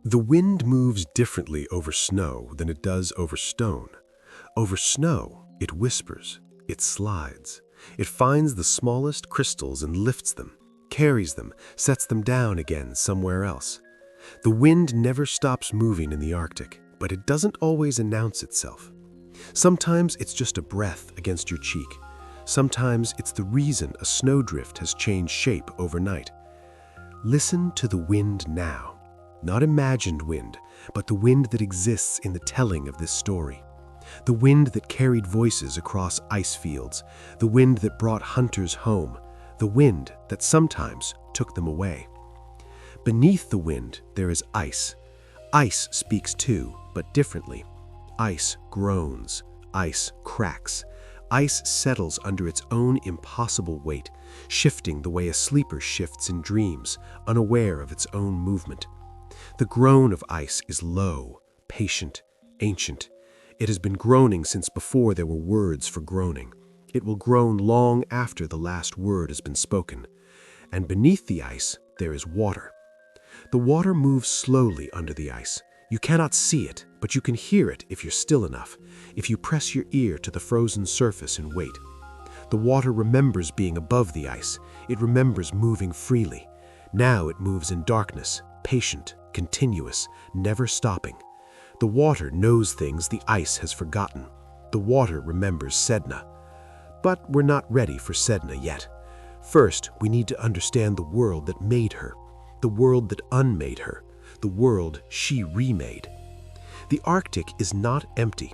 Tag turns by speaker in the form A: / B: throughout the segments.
A: The wind moves differently over snow than it does over stone. Over snow, it whispers, it slides. It finds the smallest crystals and lifts them, carries them, sets them down again somewhere else. The wind never stops moving in the Arctic, but it doesn't always announce itself. Sometimes it's just a breath against your cheek. Sometimes it's the reason a snowdrift has changed shape overnight. Listen to the wind now. Not imagined wind, but the wind that exists in the telling of this story. The wind that carried voices across ice fields, the wind that brought hunters home, the wind that sometimes took them away. Beneath the wind, there is ice. Ice speaks too, but differently. Ice groans, ice cracks. Ice settles under its own impossible weight, shifting the way a sleeper shifts in dreams, unaware of its own movement. The groan of ice is low, patient, ancient. It has been groaning since before there were words for groaning. It will groan long after the last word has been spoken. And beneath the ice, there is water. The water moves slowly under the ice. You cannot see it, but you can hear it if you're still enough, if you press your ear to the frozen surface and wait. The water remembers being above the ice. It remembers moving freely. Now it moves in darkness, patient, continuous, never stopping. The water knows things the ice has forgotten. The water remembers Sedna. But we're not ready for Sedna yet. First, we need to understand the world that made her, the world that unmade her, the world she remade. The Arctic is not empty.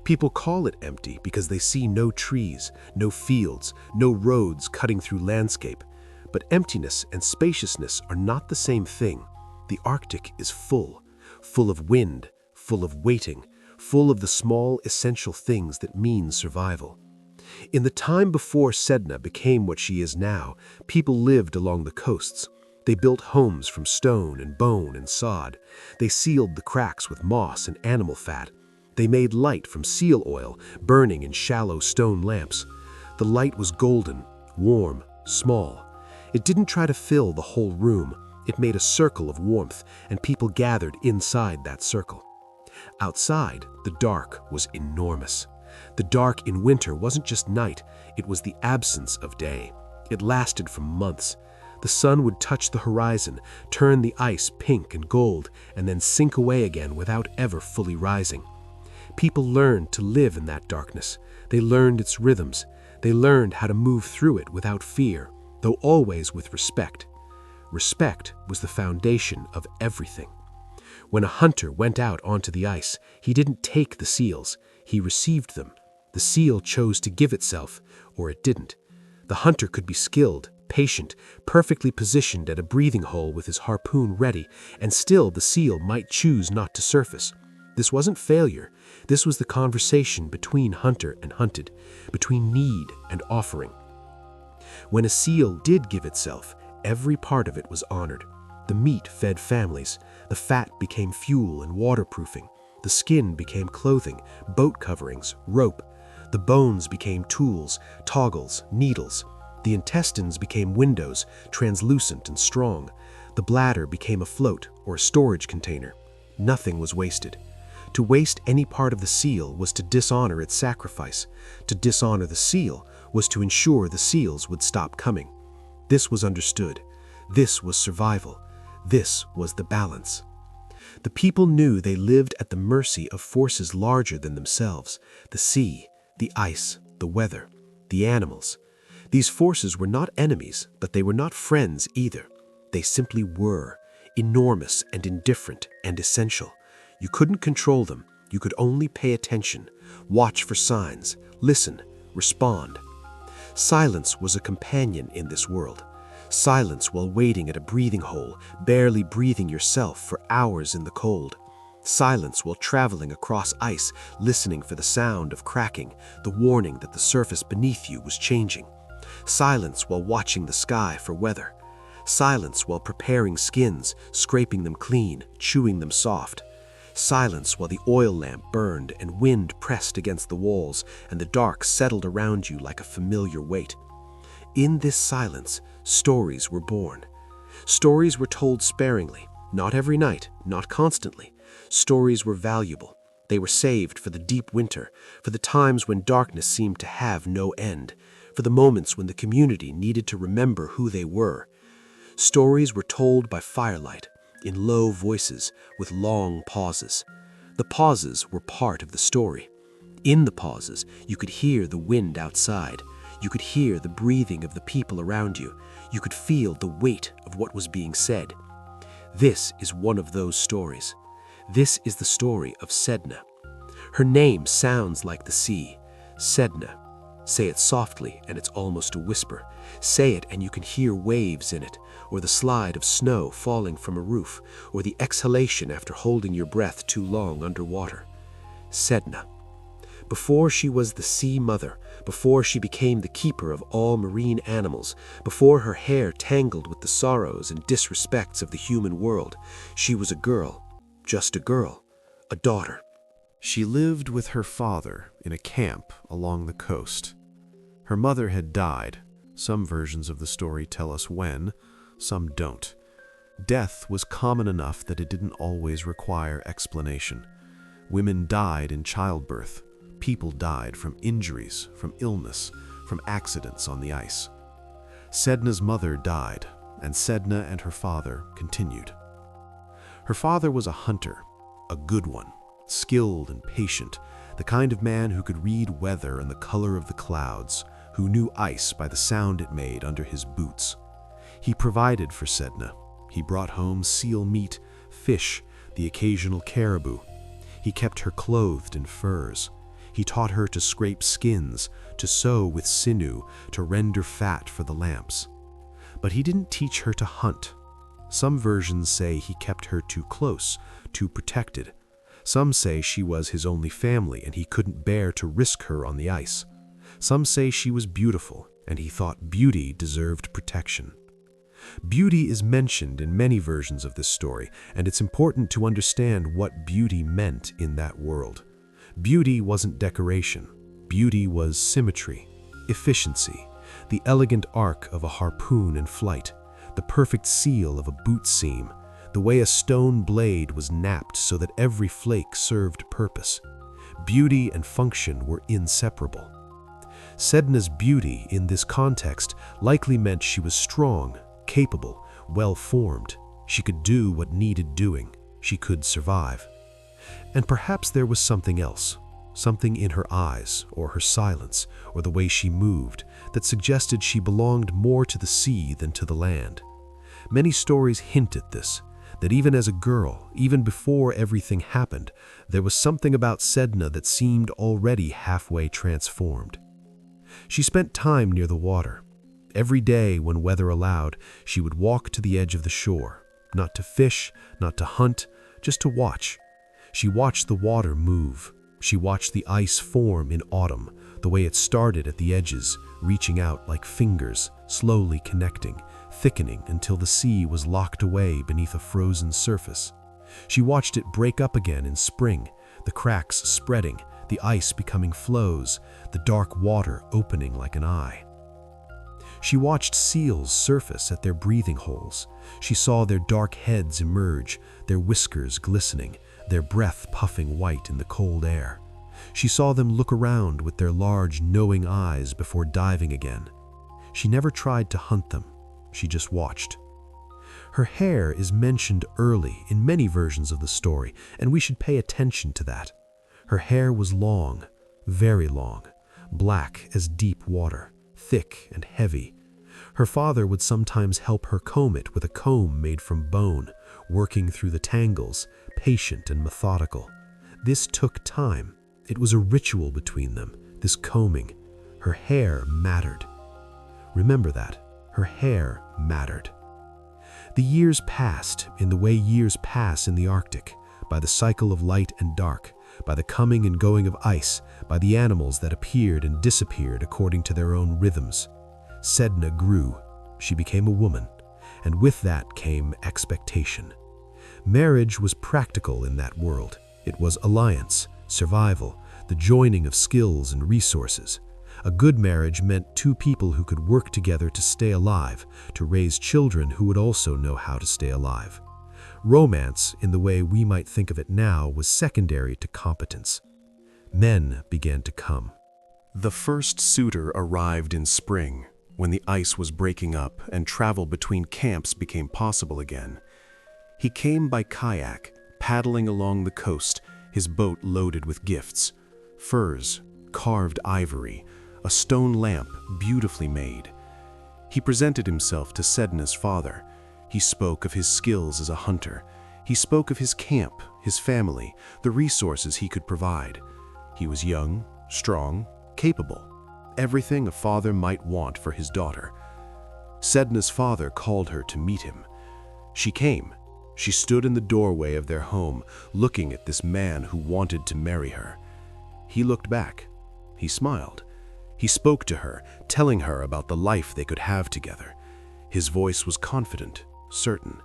A: People call it empty because they see no trees, no fields, no roads cutting through landscape. But emptiness and spaciousness are not the same thing. The Arctic is full, full of wind, full of waiting, full of the small essential things that mean survival. In the time before Sedna became what she is now, people lived along the coasts. They built homes from stone and bone and sod. They sealed the cracks with moss and animal fat. They made light from seal oil, burning in shallow stone lamps. The light was golden, warm, small. It didn't try to fill the whole room. It made a circle of warmth, and people gathered inside that circle. Outside, the dark was enormous. The dark in winter wasn't just night, it was the absence of day. It lasted for months. The sun would touch the horizon, turn the ice pink and gold, and then sink away again without ever fully rising. People learned to live in that darkness. They learned its rhythms. They learned how to move through it without fear, though always with respect. Respect was the foundation of everything. When a hunter went out onto the ice, he didn't take the seals, he received them. The seal chose to give itself, or it didn't. The hunter could be skilled, patient, perfectly positioned at a breathing hole with his harpoon ready, and still the seal might choose not to surface. This wasn't failure. This was the conversation between hunter and hunted, between need and offering. When a seal did give itself, every part of it was honored. The meat fed families, the fat became fuel and waterproofing, the skin became clothing, boat coverings, rope, the bones became tools, toggles, needles, the intestines became windows, translucent and strong, the bladder became a float or a storage container. Nothing was wasted. To waste any part of the seal was to dishonor its sacrifice. To dishonor the seal was to ensure the seals would stop coming. This was understood. This was survival. This was the balance. The people knew they lived at the mercy of forces larger than themselves, the sea, the ice, the weather, the animals. These forces were not enemies, but they were not friends either. They simply were, enormous and indifferent and essential. You couldn't control them. You could only pay attention, watch for signs, listen, respond. Silence was a companion in this world. Silence while waiting at a breathing hole, barely breathing yourself for hours in the cold. Silence while traveling across ice, listening for the sound of cracking, the warning that the surface beneath you was changing. Silence while watching the sky for weather. Silence while preparing skins, scraping them clean, chewing them soft. Silence while the oil lamp burned and wind pressed against the walls and the dark settled around you like a familiar weight. In this silence, stories were born. Stories were told sparingly. Not every night, not constantly. Stories were valuable. They were saved for the deep winter, for the times when darkness seemed to have no end, for the moments when the community needed to remember who they were. Stories were told by firelight, in low voices, with long pauses. The pauses were part of the story. In the pauses, you could hear the wind outside. You could hear the breathing of the people around you. You could feel the weight of what was being said. This is one of those stories. This is the story of Sedna. Her name sounds like the sea. Sedna. Say it softly and it's almost a whisper. Say it and you can hear waves in it, or the slide of snow falling from a roof, or the exhalation after holding your breath too long underwater. Sedna. Before she was the sea mother, before she became the keeper of all marine animals, before her hair tangled with the sorrows and disrespects of the human world, she was a girl, just a girl, a daughter.
B: She lived with her father in a camp along the coast. Her mother had died. Some versions of the story tell us when, some don't. Death was common enough that it didn't always require explanation. Women died in childbirth. People died from injuries, from illness, from accidents on the ice. Sedna's mother died, and Sedna and her father continued. Her father was a hunter, a good one, skilled and patient, the kind of man who could read weather and the color of the clouds, who knew ice by the sound it made under his boots. He provided for Sedna. He brought home seal meat, fish, the occasional caribou. He kept her clothed in furs. He taught her to scrape skins, to sew with sinew, to render fat for the lamps. But he didn't teach her to hunt. Some versions say he kept her too close, too protected. Some say she was his only family and he couldn't bear to risk her on the ice. Some say she was beautiful and he thought beauty deserved protection. Beauty is mentioned in many versions of this story, and it's important to understand what beauty meant in that world. Beauty wasn't decoration. Beauty was symmetry, efficiency, the elegant arc of a harpoon in flight, the perfect seal of a boot seam, the way a stone blade was napped so that every flake served purpose. Beauty and function were inseparable. Sedna's beauty in this context likely meant she was strong, capable, well-formed. She could do what needed doing. She could survive. And perhaps there was something else, something in her eyes, or her silence, or the way she moved, that suggested she belonged more to the sea than to the land. Many stories hint at this, that even as a girl, even before everything happened, there was something about Sedna that seemed already halfway transformed. She spent time near the water. Every day, when weather allowed, she would walk to the edge of the shore, not to fish, not to hunt, just to watch. She watched the water move. She watched the ice form in autumn, the way it started at the edges, reaching out like fingers, slowly connecting, thickening until the sea was locked away beneath a frozen surface. She watched it break up again in spring, the cracks spreading, the ice becoming flows, the dark water opening like an eye. She watched seals surface at their breathing holes. She saw their dark heads emerge, their whiskers glistening, their breath puffing white in the cold air. She saw them look around with their large, knowing eyes before diving again. She never tried to hunt them. She just watched. Her hair is mentioned early in many versions of the story, and we should pay attention to that. Her hair was long, very long, black as deep water, thick and heavy. Her father would sometimes help her comb it with a comb made from bone, working through the tangles, patient and methodical. This took time. It was a ritual between them, this combing. Her hair mattered. Remember that. Her hair mattered. The years passed in the way years pass in the Arctic, by the cycle of light and dark, by the coming and going of ice, by the animals that appeared and disappeared according to their own rhythms. Sedna grew. She became a woman, and with that came expectation. Marriage was practical in that world. It was alliance, survival, the joining of skills and resources. A good marriage meant two people who could work together to stay alive, to raise children who would also know how to stay alive. Romance, in the way we might think of it now, was secondary to competence. Men began to come. The first suitor arrived in spring, when the ice was breaking up and travel between camps became possible again. He came by kayak, paddling along the coast, his boat loaded with gifts: furs, carved ivory, a stone lamp beautifully made. He presented himself to Sedna's father. He spoke of his skills as a hunter. He spoke of his camp, his family, the resources he could provide. He was young, strong, capable, everything a father might want for his daughter. Sedna's father called her to meet him. She came. She stood in the doorway of their home, looking at this man who wanted to marry her. He looked back. He smiled. He spoke to her, telling her about the life they could have together. His voice was confident, certain.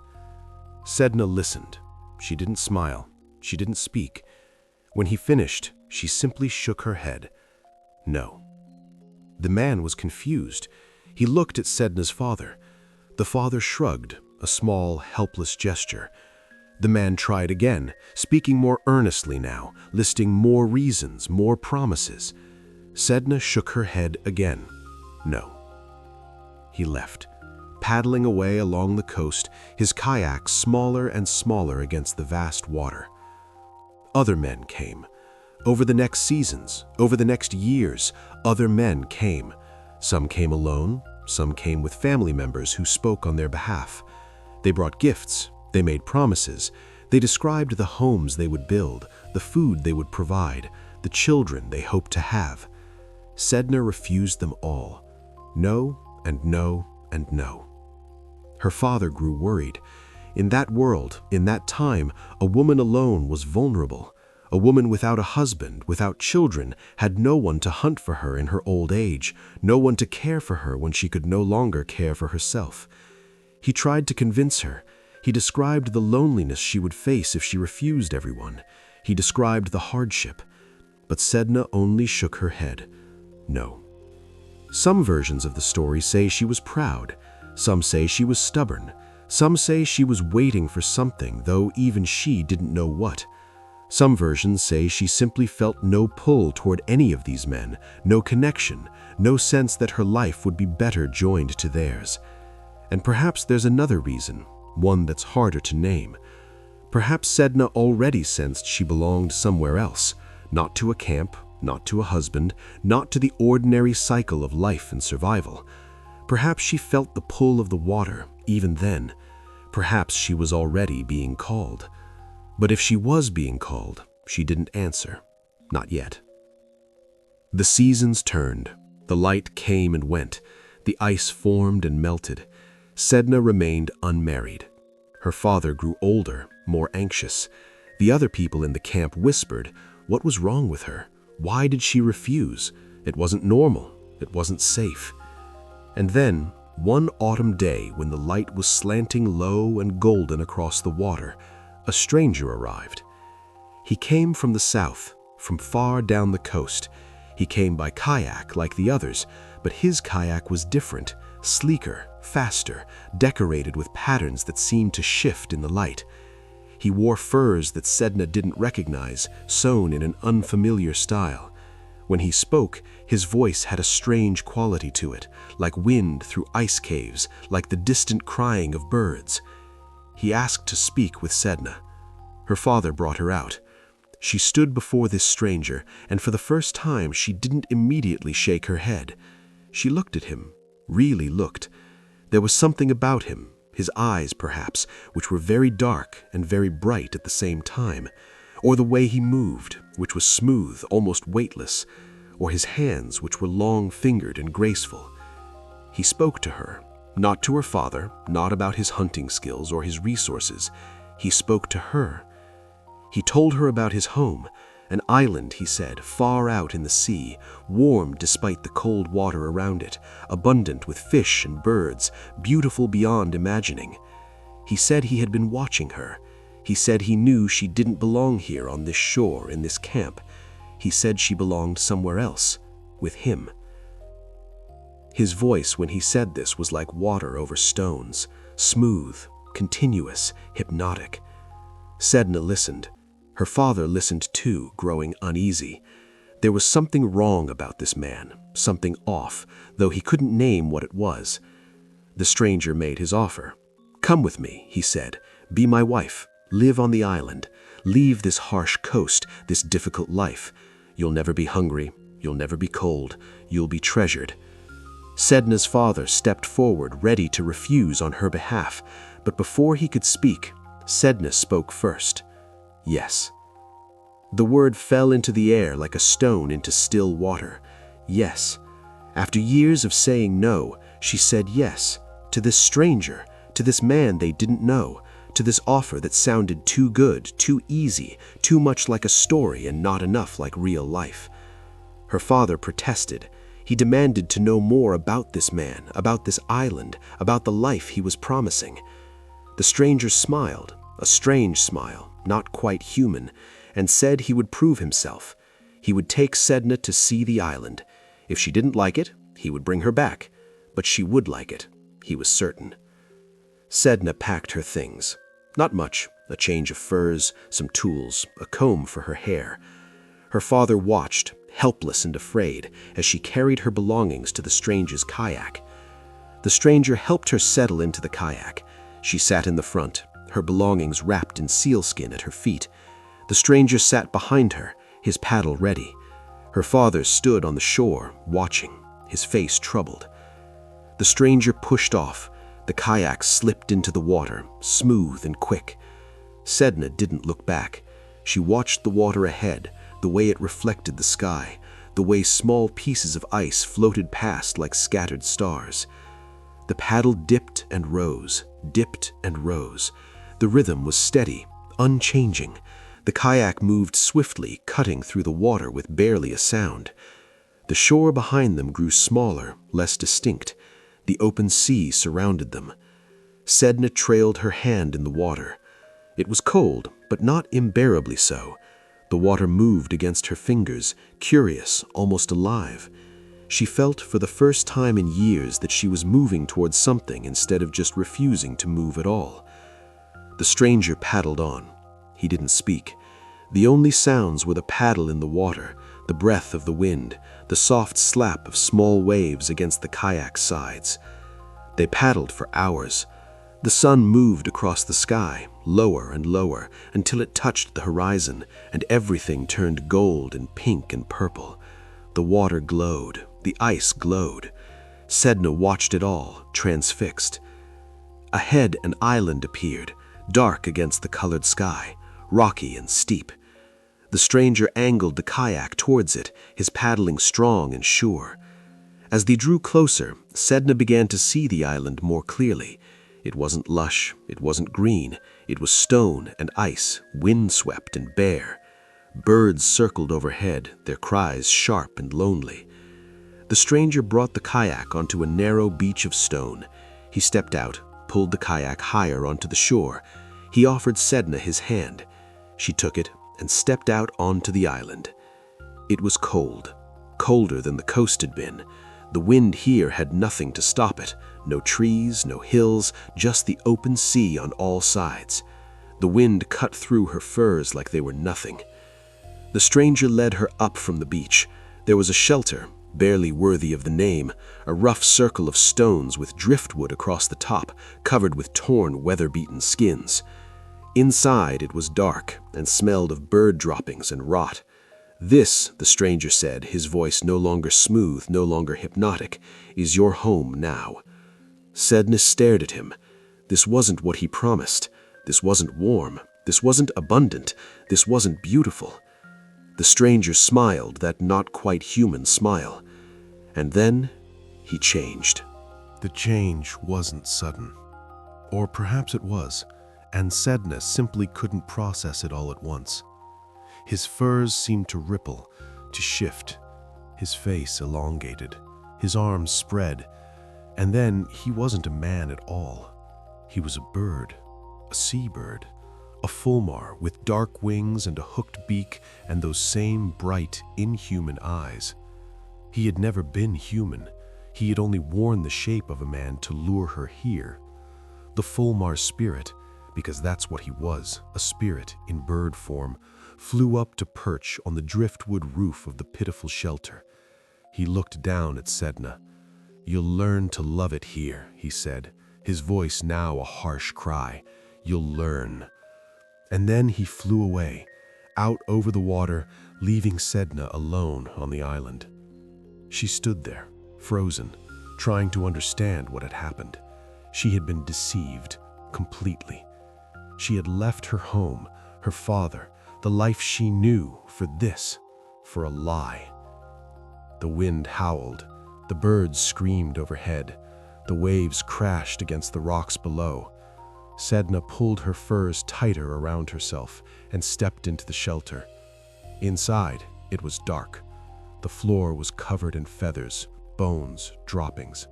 B: Sedna listened. She didn't smile. She didn't speak. When he finished, she simply shook her head. No. The man was confused. He looked at Sedna's father. The father shrugged, a small, helpless gesture. The man tried again, speaking more earnestly now, listing more reasons, more promises. Sedna shook her head again. No. He left, paddling away along the coast, his kayak smaller and smaller against the vast water. Other men came. Over the next seasons, over the next years, other men came. Some came alone, some came with family members who spoke on their behalf. They brought gifts, they made promises, they described the homes they would build, the food they would provide, the children they hoped to have. Sedna refused them all. No, and no, and no. Her father grew worried. In that world, in that time, a woman alone was vulnerable. A woman without a husband, without children, had no one to hunt for her in her old age, no one to care for her when she could no longer care for herself. He tried to convince her. He described the loneliness she would face if she refused everyone. He described the hardship. But Sedna only shook her head. No. Some versions of the story say she was proud. Some say she was stubborn. Some say she was waiting for something, though even she didn't know what. Some versions say she simply felt no pull toward any of these men, no connection, no sense that her life would be better joined to theirs. And perhaps there's another reason, one that's harder to name. Perhaps Sedna already sensed she belonged somewhere else, not to a camp, not to a husband, not to the ordinary cycle of life and survival. Perhaps she felt the pull of the water, even then. Perhaps she was already being called. But if she was being called, she didn't answer. Not yet. The seasons turned. The light came and went. The ice formed and melted. Sedna remained unmarried. Her father grew older, more anxious. The other people in the camp whispered, what was wrong with her? Why did she refuse? It wasn't normal. It wasn't safe. And then, one autumn day when the light was slanting low and golden across the water, a stranger arrived. He came from the south, from far down the coast. He came by kayak like the others, but his kayak was different, sleeker, faster, decorated with patterns that seemed to shift in the light. He wore furs that Sedna didn't recognize, sewn in an unfamiliar style. When he spoke, his voice had a strange quality to it, like wind through ice caves, like the distant crying of birds. He asked to speak with Sedna. Her father brought her out. She stood before this stranger, and for the first time she didn't immediately shake her head. She looked at him, really looked. There was something about him, his eyes perhaps, which were very dark and very bright at the same time, or the way he moved, which was smooth, almost weightless, or his hands, which were long-fingered and graceful. He spoke to her. Not to her father, not about his hunting skills or his resources. He spoke to her. He told her about his home, an island, he said, far out in the sea, warm despite the cold water around it, abundant with fish and birds, beautiful beyond imagining. He said he had been watching her. He said he knew she didn't belong here on this shore, in this camp. He said she belonged somewhere else, with him. His voice when he said this was like water over stones, smooth, continuous, hypnotic.
A: Sedna listened. Her father listened too, growing uneasy. There was something wrong about this man, something off, though he couldn't name what it was. The stranger made his offer. "Come with me," he said. "Be my wife. Live on the island. Leave this harsh coast, this difficult life. You'll never be hungry. You'll never be cold. You'll be treasured." Sedna's father stepped forward, ready to refuse on her behalf, but before he could speak, Sedna spoke first. "Yes." The word fell into the air like a stone into still water. Yes. After years of saying no, she said yes, to this stranger, to this man they didn't know, to this offer that sounded too good, too easy, too much like a story and not enough like real life. Her father protested. He demanded to know more about this man, about this island, about the life he was promising. The stranger smiled, a strange smile, not quite human, and said he would prove himself. He would take Sedna to see the island. If she didn't like it, he would bring her back. But she would like it, he was certain. Sedna packed her things. Not much, a change of furs, some tools, a comb for her hair. Her father watched, helpless and afraid, as she carried her belongings to the stranger's kayak. The stranger helped her settle into the kayak. She sat in the front, her belongings wrapped in sealskin at her feet. The stranger sat behind her, his paddle ready. Her father stood on the shore, watching, his face troubled. The stranger pushed off. The kayak slipped into the water, smooth and quick. Sedna didn't look back. She watched the water ahead, the way it reflected the sky, the way small pieces of ice floated past like scattered stars. The paddle dipped and rose, dipped and rose. The rhythm was steady, unchanging. The kayak moved swiftly, cutting through the water with barely a sound. The shore behind them grew smaller, less distinct. The open sea surrounded them. Sedna trailed her hand in the water. It was cold, but not unbearably so. The water moved against her fingers, curious, almost alive. She felt for the first time in years that she was moving towards something instead of just refusing to move at all. The stranger paddled on. He didn't speak. The only sounds were the paddle in the water, the breath of the wind, the soft slap of small waves against the kayak's sides. They paddled for hours. The sun moved across the sky, lower and lower, until it touched the horizon, and everything turned gold and pink and purple. The water glowed, the ice glowed. Sedna watched it all, transfixed. Ahead, an island appeared, dark against the colored sky, rocky and steep. The stranger angled the kayak towards it, his paddling strong and sure. As they drew closer, Sedna began to see the island more clearly. It wasn't lush, it wasn't green. It was stone and ice, windswept and bare. Birds circled overhead, their cries sharp and lonely. The stranger brought the kayak onto a narrow beach of stone. He stepped out, pulled the kayak higher onto the shore. He offered Sedna his hand. She took it and stepped out onto the island. It was cold, colder than the coast had been. The wind here had nothing to stop it. No trees, no hills, just the open sea on all sides. The wind cut through her furs like they were nothing. The stranger led her up from the beach. There was a shelter, barely worthy of the name, a rough circle of stones with driftwood across the top, covered with torn, weather-beaten skins. Inside it was dark and smelled of bird droppings and rot. "This," the stranger said, his voice no longer smooth, no longer hypnotic, "is your home now." Sedna stared at him. This wasn't what he promised. This wasn't warm. This wasn't abundant. This wasn't beautiful. The stranger smiled, that not quite human smile. And then he changed.
B: The change wasn't sudden. Or perhaps it was, and Sedna simply couldn't process it all at once. His furs seemed to ripple, to shift, his face elongated, his arms spread, and then he wasn't a man at all. He was a bird, a seabird, a fulmar with dark wings and a hooked beak and those same bright, inhuman eyes. He had never been human. He had only worn the shape of a man to lure her here. The fulmar's spirit,
A: because that's what he was, a spirit in bird form, flew up to perch on the driftwood roof of the pitiful shelter. He looked down at Sedna. "You'll learn to love it here," he said, his voice now a harsh cry. "You'll learn." And then he flew away, out over the water, leaving Sedna alone on the island. She stood there, frozen, trying to understand what had happened. She had been deceived completely. She had left her home, her father, the life she knew, for this, for a lie. The wind howled, the birds screamed overhead, the waves crashed against the rocks below. Sedna pulled her furs tighter around herself and stepped into the shelter. Inside, it was dark. The floor was covered in feathers, bones, droppings.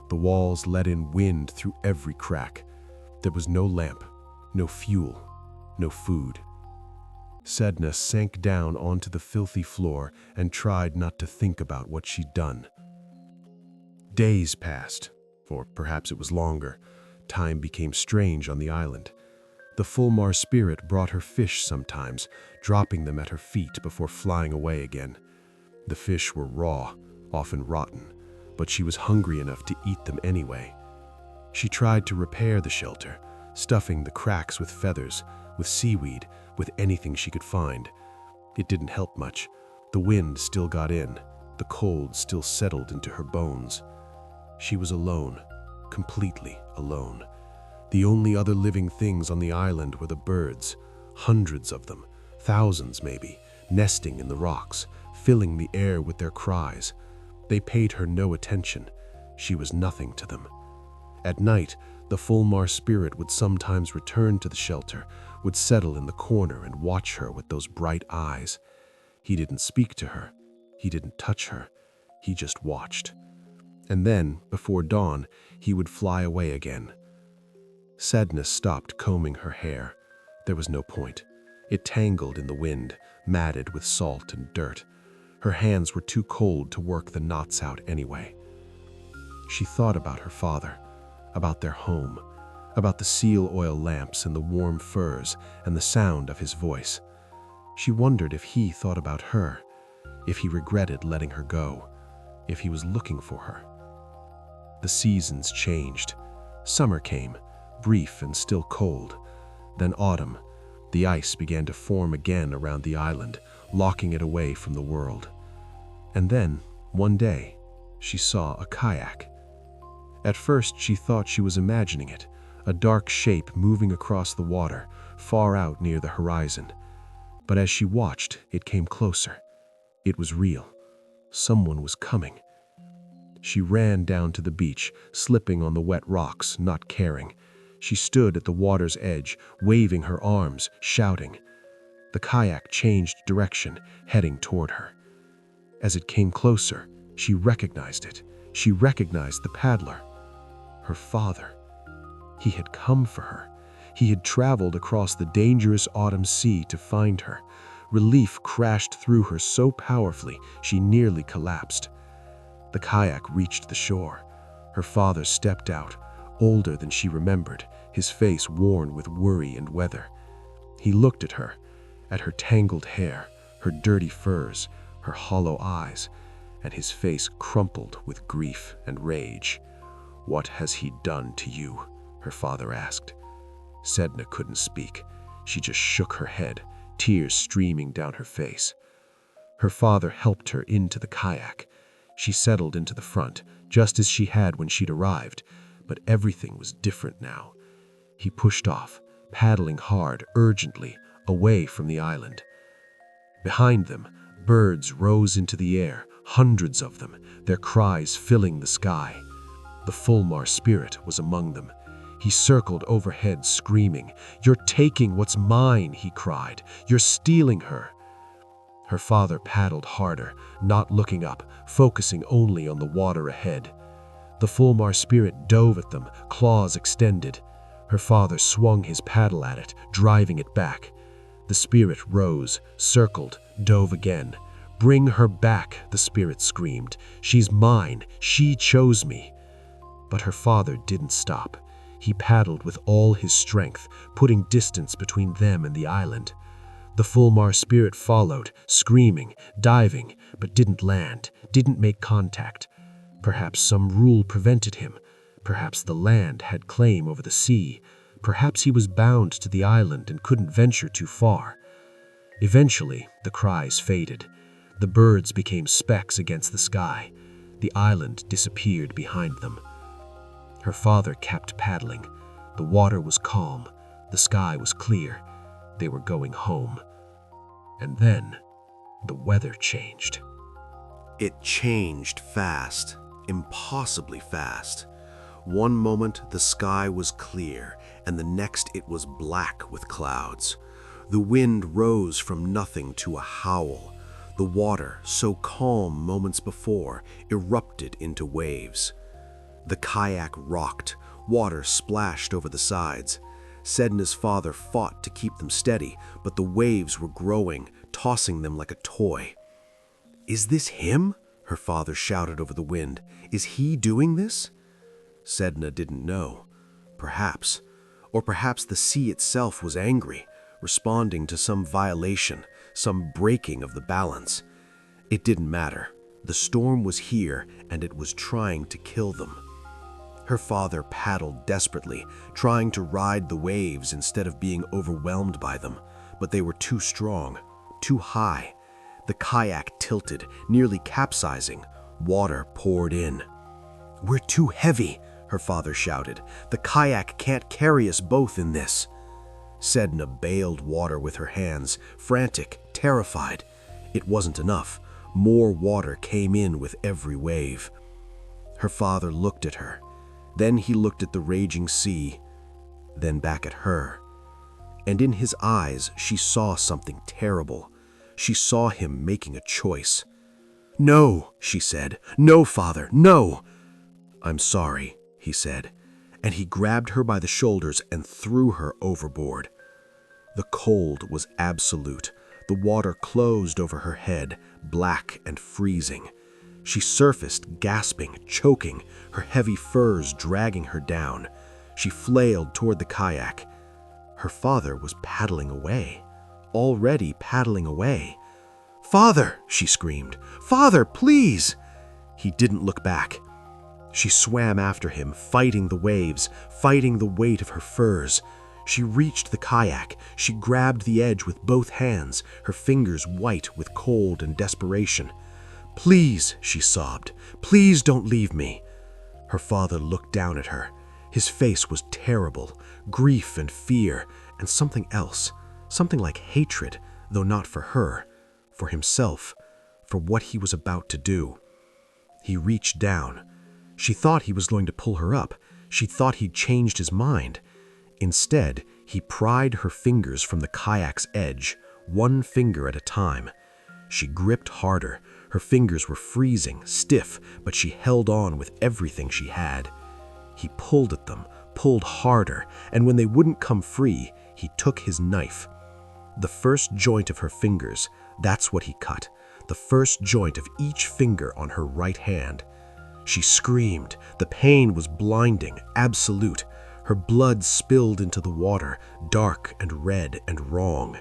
A: The walls let in wind through every crack. There was no lamp, no fuel, no food. Sedna sank down onto the filthy floor and tried not to think about what she'd done. Days passed, or perhaps it was longer. Time became strange on the island. The Fulmar spirit brought her fish sometimes, dropping them at her feet before flying away again. The fish were raw, often rotten, but she was hungry enough to eat them anyway. She tried to repair the shelter, stuffing the cracks with feathers, with seaweed, with anything she could find. It didn't help much. The wind still got in. The cold still settled into her bones. She was alone, completely alone. The only other living things on the island were the birds, hundreds of them, thousands maybe, nesting in the rocks, filling the air with their cries. They paid her no attention. She was nothing to them. At night, the Fulmar spirit would sometimes return to the shelter, would settle in the corner and watch her with those bright eyes. He didn't speak to her. He didn't touch her. He just watched. And then, before dawn, he would fly away again. Sedna stopped combing her hair. There was no point. It tangled in the wind, matted with salt and dirt. Her hands were too cold to work the knots out anyway. She thought about her father, about their home, about the seal oil lamps and the warm furs and the sound of his voice. She wondered if he thought about her, if he regretted letting her go, if he was looking for her. The seasons changed. Summer came, brief and still cold. Then autumn. The ice began to form again around the island, locking it away from the world. And then, one day, she saw a kayak. At first, she thought she was imagining it, a dark shape moving across the water, far out near the horizon. But as she watched, it came closer. It was real. Someone was coming. She ran down to the beach, slipping on the wet rocks, not caring. She stood at the water's edge, waving her arms, shouting. The kayak changed direction, heading toward her. As it came closer, she recognized it. She recognized the paddler. Her father. He had come for her. He had traveled across the dangerous autumn sea to find her. Relief crashed through her so powerfully she nearly collapsed. The kayak reached the shore. Her father stepped out, older than she remembered, his face worn with worry and weather. He looked at her tangled hair, her dirty furs, her hollow eyes, and his face crumpled with grief and rage. "What has he done to you?" her father asked. Sedna couldn't speak. She just shook her head, tears streaming down her face. Her father helped her into the kayak. She settled into the front, just as she had when she'd arrived, but everything was different now. He pushed off, paddling hard, urgently, away from the island. Behind them, birds rose into the air, hundreds of them, their cries filling the sky. The Fulmar spirit was among them. He circled overhead, screaming, "You're taking what's mine," he cried. "You're stealing her." Her father paddled harder, not looking up, focusing only on the water ahead. The Fulmar spirit dove at them, claws extended. Her father swung his paddle at it, driving it back. The spirit rose, circled, dove again. "Bring her back," the spirit screamed. "She's mine. She chose me." But her father didn't stop. He paddled with all his strength, putting distance between them and the island. The Fulmar spirit followed, screaming, diving, but didn't land, didn't make contact. Perhaps some rule prevented him. Perhaps the land had claim over the sea. Perhaps he was bound to the island and couldn't venture too far. Eventually, the cries faded. The birds became specks against the sky. The island disappeared behind them. Her father kept paddling. The water was calm. The sky was clear. They were going home. And then, the weather changed.
B: It changed fast, impossibly fast. One moment the sky was clear, and the next it was black with clouds. The wind rose from nothing to a howl. The water, so calm moments before, erupted into waves. The kayak rocked, water splashed over the sides. Sedna's father fought to keep them steady, but the waves were growing, tossing them like a toy. "Is this him?" her father shouted over the wind. "Is he doing this?" Sedna didn't know. Perhaps. Or perhaps the sea itself was angry, responding to some violation, some breaking of the balance. It didn't matter. The storm was here, and it was trying to kill them. Her father paddled desperately, trying to ride the waves instead of being overwhelmed by them, but they were too strong, too high. The kayak tilted, nearly capsizing. Water poured in. "We're too heavy," her father shouted. "The kayak can't carry us both in this." Sedna bailed water with her hands, frantic, terrified. It wasn't enough. More water came in with every wave. Her father looked at her. Then he looked at the raging sea, then back at her. And in his eyes she saw something terrible. She saw him making a choice. "No," she said. "No, father, no." "I'm sorry," he said, and he grabbed her by the shoulders and threw her overboard. The cold was absolute. The water closed over her head, black and freezing. She surfaced, gasping, choking, her heavy furs dragging her down. She flailed toward the kayak. Her father was paddling away, already paddling away. "Father!" she screamed. "Father, please!" He didn't look back. She swam after him, fighting the waves, fighting the weight of her furs. She reached the kayak. She grabbed the edge with both hands, her fingers white with cold and desperation. "Please," she sobbed, "please don't leave me." Her father looked down at her. His face was terrible, grief and fear, and something else, something like hatred, though not for her, for himself, for what he was about to do. He reached down. She thought he was going to pull her up. She thought he'd changed his mind. Instead, he pried her fingers from the kayak's edge, one finger at a time. She gripped harder. Her fingers were freezing, stiff, but she held on with everything she had. He pulled at them, pulled harder, and when they wouldn't come free, he took his knife. The first joint of her fingers, that's what he cut. The first joint of each finger on her right hand. She screamed. The pain was blinding, absolute. Her blood spilled into the water, dark and red and wrong.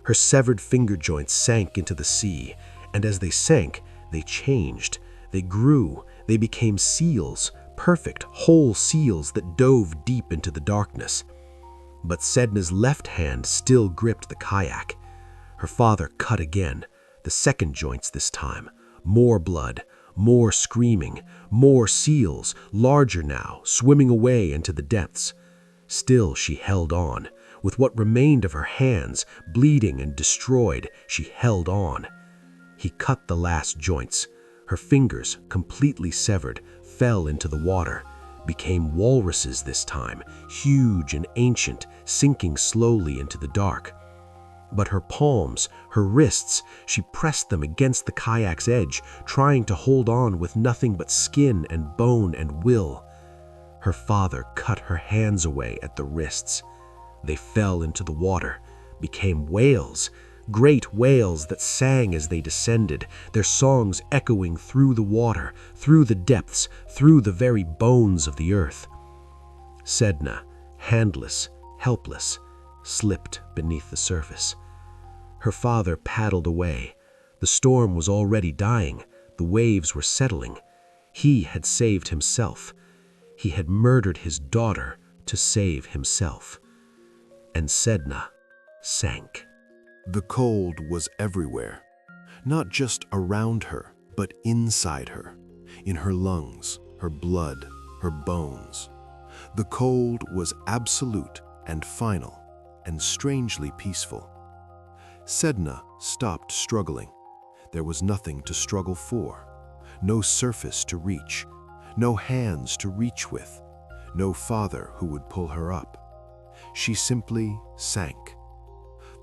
B: Her severed finger joints sank into the sea, and as they sank, they changed. They grew. They became seals, perfect, whole seals that dove deep into the darkness. But Sedna's left hand still gripped the kayak. Her father cut again, the second joints this time. More blood, more screaming, more seals, larger now, swimming away into the depths. Still she held on. With what remained of her hands, bleeding and destroyed, she held on. He cut the last joints. Her fingers, completely severed, fell into the water, became walruses this time, huge and ancient, sinking slowly into the dark. But her palms, her wrists, she pressed them against the kayak's edge, trying to hold on with nothing but skin and bone and will. Her father cut her hands away at the wrists. They fell into the water, became whales, great whales that sang as they descended, their songs echoing through the water, through the depths, through the very bones of the earth.
A: Sedna, handless, helpless, slipped beneath the surface. Her father paddled away. The storm was already dying. The waves were settling. He had saved himself. He had murdered his daughter to save himself. And Sedna sank.
B: The cold was everywhere, not just around her, but inside her, in her lungs, her blood, her bones. The cold was absolute and final, and strangely peaceful. Sedna stopped struggling. There was nothing to struggle for, no surface to reach, no hands to reach with, no father who would pull her up. She simply sank.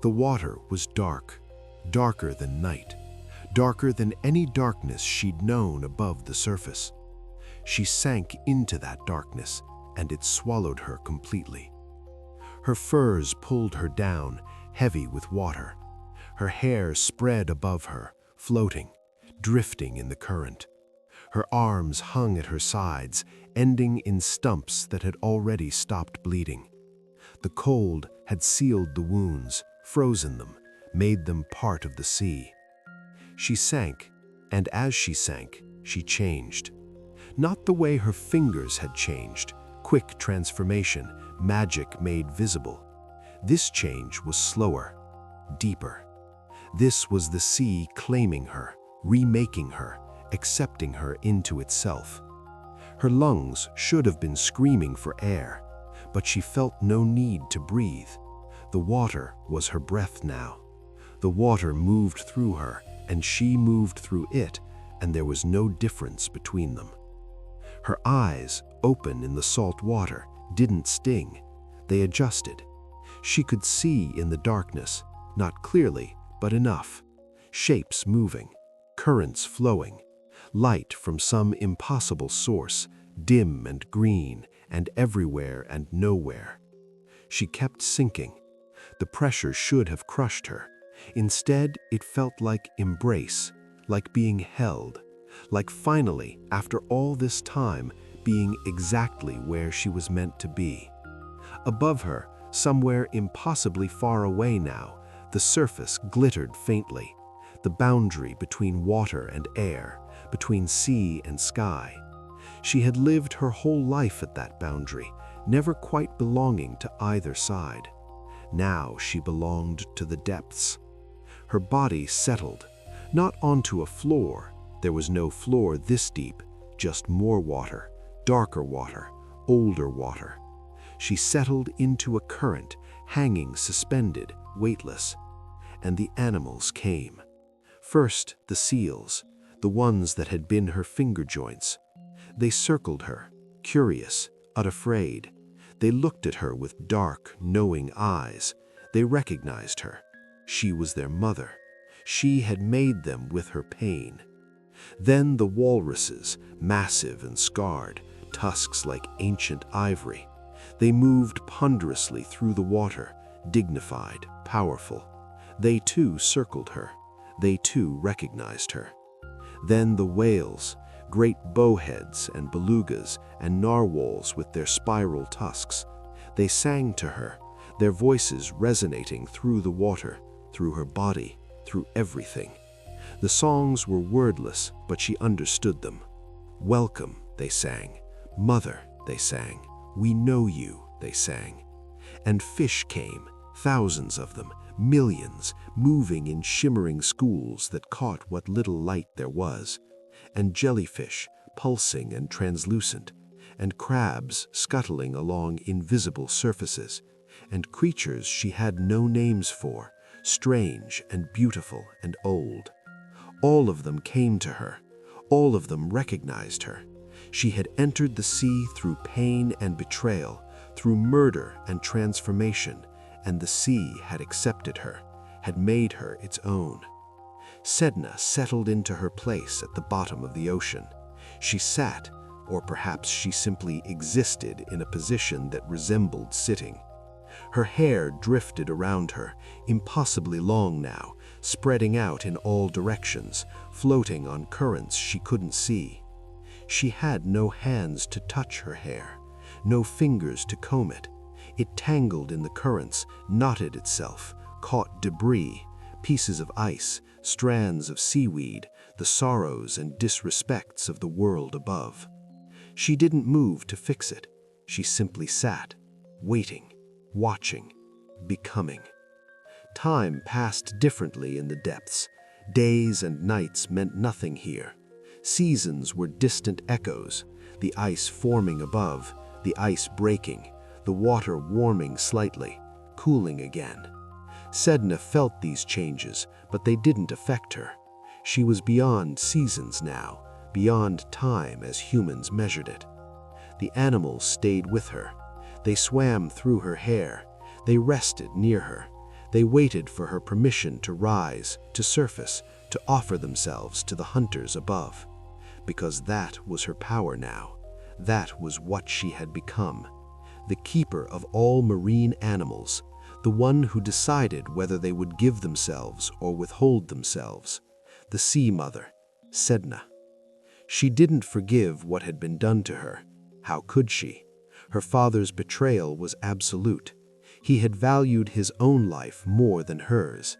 B: The water was dark, darker than night, darker than any darkness she'd known above the surface. She sank into that darkness, and it swallowed her completely. Her furs pulled her down, heavy with water. Her hair spread above her, floating, drifting in the current. Her arms hung at her sides, ending in stumps that had already stopped bleeding. The cold had sealed the wounds, frozen them, made them part of the sea. She sank, and as she sank, she changed. Not the way her fingers had changed, quick transformation, magic made visible. This change was slower, deeper. This was the sea claiming her, remaking her, accepting her into itself. Her lungs should have been screaming for air, but she felt no need to breathe. The water was her breath now. The water moved through her, and she moved through it, and there was no difference between them. Her eyes, open in the salt water, didn't sting. They adjusted. She could see in the darkness, not clearly, but enough. Shapes moving, currents flowing, light from some impossible source, dim and green, and everywhere and nowhere. She kept sinking. The pressure should have crushed her. Instead, it felt like embrace, like being held, like finally, after all this time, being exactly where she was meant to be. Above her, somewhere impossibly far away now, the surface glittered faintly, the boundary between water and air, between sea and sky. She had lived her whole life at that boundary, never quite belonging to either side. Now she belonged to the depths. Her body settled, not onto a floor. There was no floor this deep, just more water, darker water, older water. She settled into a current, hanging suspended, weightless. And the animals came. First, the seals, the ones that had been her finger joints. They circled her, curious, unafraid. They looked at her with dark, knowing eyes. They recognized her. She was their mother. She had made them with her pain. Then the walruses, massive and scarred, tusks like ancient ivory. They moved ponderously through the water, dignified, powerful. They too circled her. They too recognized her. Then the whales, great bowheads and belugas and narwhals with their spiral tusks. They sang to her, their voices resonating through the water, through her body, through everything. The songs were wordless, but she understood them. Welcome, they sang. Mother, they sang. We know you, they sang. And fish came, thousands of them, millions, moving in shimmering schools that caught what little light there was. And jellyfish, pulsing and translucent, and crabs scuttling along invisible surfaces, and creatures she had no names for, strange and beautiful and old. All of them came to her. All of them recognized her. She had entered the sea through pain and betrayal, through murder and transformation, and the sea had accepted her, had made her its own. Sedna settled into her place at the bottom of the ocean. She sat, or perhaps she simply existed in a position that resembled sitting. Her hair drifted around her, impossibly long now, spreading out in all directions, floating on currents she couldn't see. She had no hands to touch her hair, no fingers to comb it. It tangled in the currents, knotted itself, caught debris, pieces of ice, strands of seaweed, the sorrows and disrespects of the world above. She didn't move to fix it. She simply sat, waiting, watching, becoming. Time passed differently in the depths. Days and nights meant nothing here. Seasons were distant echoes, the ice forming above, the ice breaking, the water warming slightly, cooling again. Sedna felt these changes, but they didn't affect her. She was beyond seasons now, beyond time as humans measured it. The animals stayed with her. They swam through her hair. They rested near her. They waited for her permission to rise, to surface, to offer themselves to the hunters above. Because that was her power now. That was what she had become. The keeper of all marine animals, the one who decided whether they would give themselves or withhold themselves. The Sea Mother, Sedna. She didn't forgive what had been done to her. How could she? Her father's betrayal was absolute. He had valued his own life more than hers.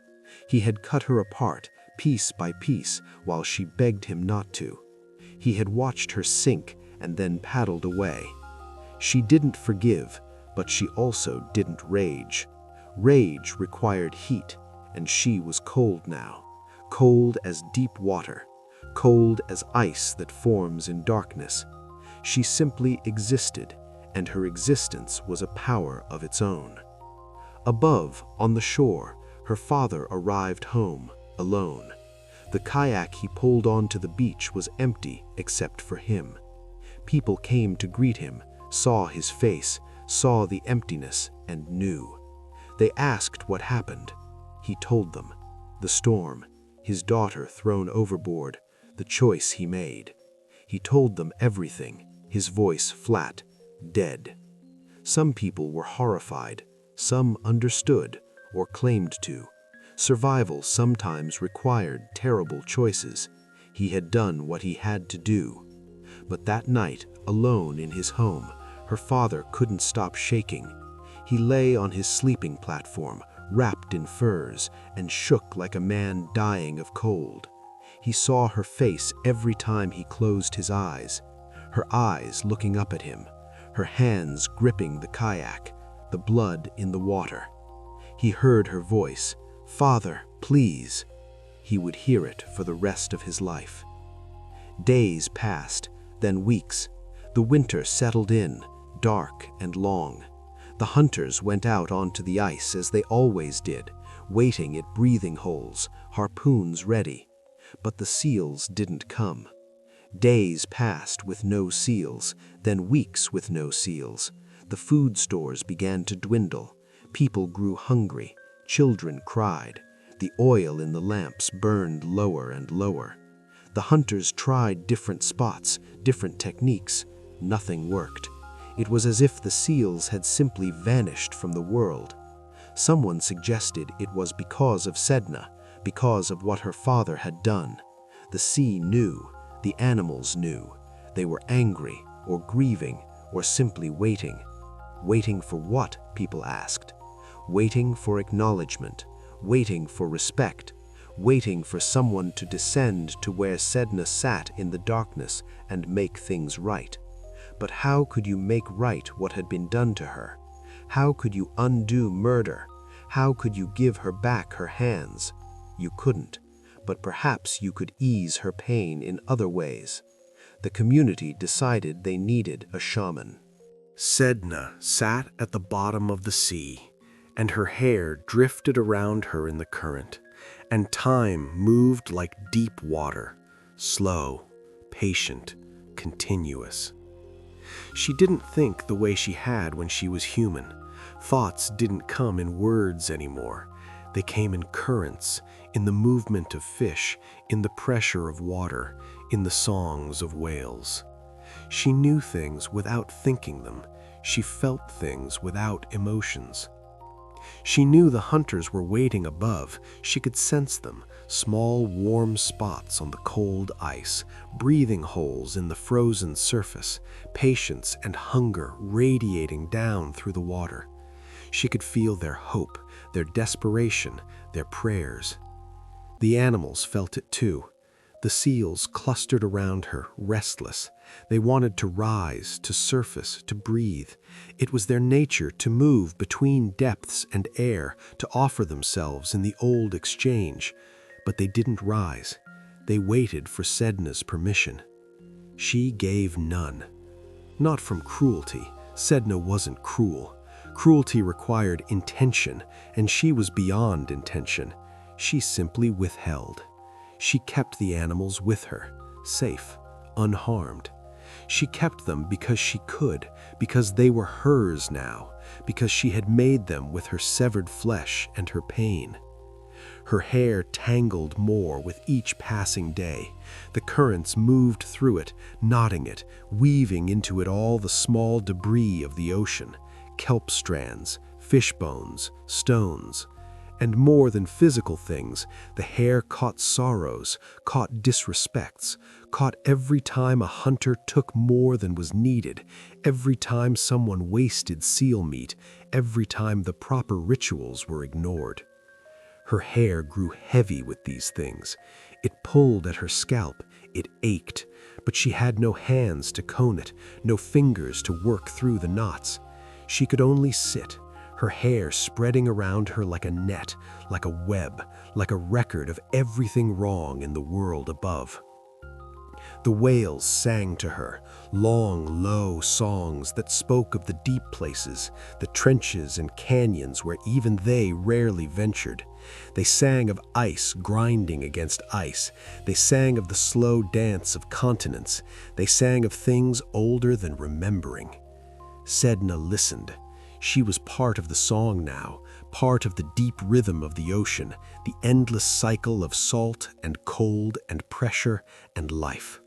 B: He had cut her apart, piece by piece, while she begged him not to. He had watched her sink and then paddled away. She didn't forgive, but she also didn't rage. Rage required heat, and she was cold now. Cold as deep water. Cold as ice that forms in darkness. She simply existed, and her existence was a power of its own. Above, on the shore, her father arrived home, alone. The kayak he pulled onto the beach was empty except for him. People came to greet him, saw his face, saw the emptiness, and knew. They asked what happened. He told them. The storm, his daughter thrown overboard, the choice he made. He told them everything, his voice flat, dead. Some people were horrified. Some understood, or claimed to. Survival sometimes required terrible choices. He had done what he had to do. But that night, alone in his home, her father couldn't stop shaking. He lay on his sleeping platform, wrapped in furs, and shook like a man dying of cold. He saw her face every time he closed his eyes, her eyes looking up at him, her hands gripping the kayak, the blood in the water. He heard her voice, "Father, please." He would hear it for the rest of his life. Days passed, then weeks. The winter settled in, dark and long. The hunters went out onto the ice as they always did, waiting at breathing holes, harpoons ready. But the seals didn't come. Days passed with no seals, then weeks with no seals. The food stores began to dwindle. People grew hungry. Children cried. The oil in the lamps burned lower and lower. The hunters tried different spots, different techniques. Nothing worked. It was as if the seals had simply vanished from the world. Someone suggested it was because of Sedna, because of what her father had done. The sea knew. The animals knew. They were angry, or grieving, or simply waiting. Waiting for what, people asked. Waiting for acknowledgement, waiting for respect, waiting for someone to descend to where Sedna sat in the darkness and make things right. But how could you make right what had been done to her? How could you undo murder? How could you give her back her hands? You couldn't, but perhaps you could ease her pain in other ways. The community decided they needed a shaman.
A: Sedna sat at the bottom of the sea, and her hair drifted around her in the current, and time moved like deep water, slow, patient, continuous. She didn't think the way she had when she was human. Thoughts didn't come in words anymore. They came in currents, in the movement of fish, in the pressure of water, in the songs of whales. She knew things without thinking them. She felt things without emotions. She knew the hunters were waiting above. She could sense them,
B: small warm spots on the cold ice, breathing holes in the frozen surface, patience and hunger radiating down through the water. She could feel their hope, their desperation, their prayers. The animals felt it too. The seals clustered around her, restless. They wanted to rise, to surface, to breathe. It was their nature to move between depths and air, to offer themselves in the old exchange. But they didn't rise. They waited for Sedna's permission. She gave none. Not from cruelty. Sedna wasn't cruel. Cruelty required intention, and she was beyond intention. She simply withheld. She kept the animals with her, safe, unharmed. She kept them because she could, because they were hers now, because she had made them with her severed flesh and her pain. Her hair tangled more with each passing day. The currents moved through it, knotting it, weaving into it all the small debris of the ocean, kelp strands, fish bones, stones. And more than physical things, the hair caught sorrows, caught disrespects, caught every time a hunter took more than was needed, every time someone wasted seal meat, every time the proper rituals were ignored. Her hair grew heavy with these things. It pulled at her scalp, it ached, but she had no hands to comb it, no fingers to work through the knots. She could only sit, her hair spreading around her like a net, like a web, like a record of everything wrong in the world above. The whales sang to her, long, low songs that spoke of the deep places, the trenches and canyons where even they rarely ventured. They sang of ice grinding against ice. They sang of the slow dance of continents. They sang of things older than remembering. Sedna listened. She was part of the song now, part of the deep rhythm of the ocean, the endless cycle of salt and cold and pressure and life.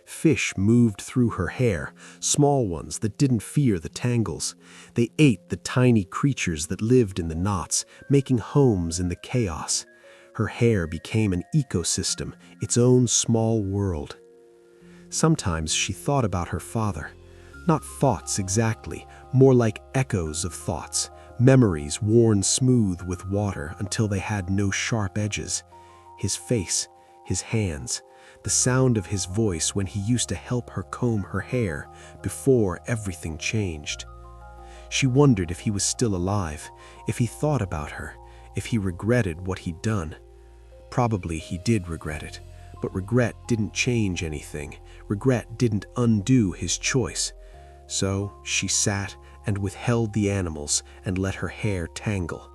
B: Fish moved through her hair, small ones that didn't fear the tangles. They ate the tiny creatures that lived in the knots, making homes in the chaos. Her hair became an ecosystem, its own small world. Sometimes she thought about her father. Not thoughts exactly, more like echoes of thoughts, memories worn smooth with water until they had no sharp edges. His face, his hands, the sound of his voice when he used to help her comb her hair before everything changed. She wondered if he was still alive, if he thought about her, if he regretted what he'd done. Probably he did regret it, but regret didn't change anything. Regret didn't undo his choice. So she sat and withheld the animals and let her hair tangle.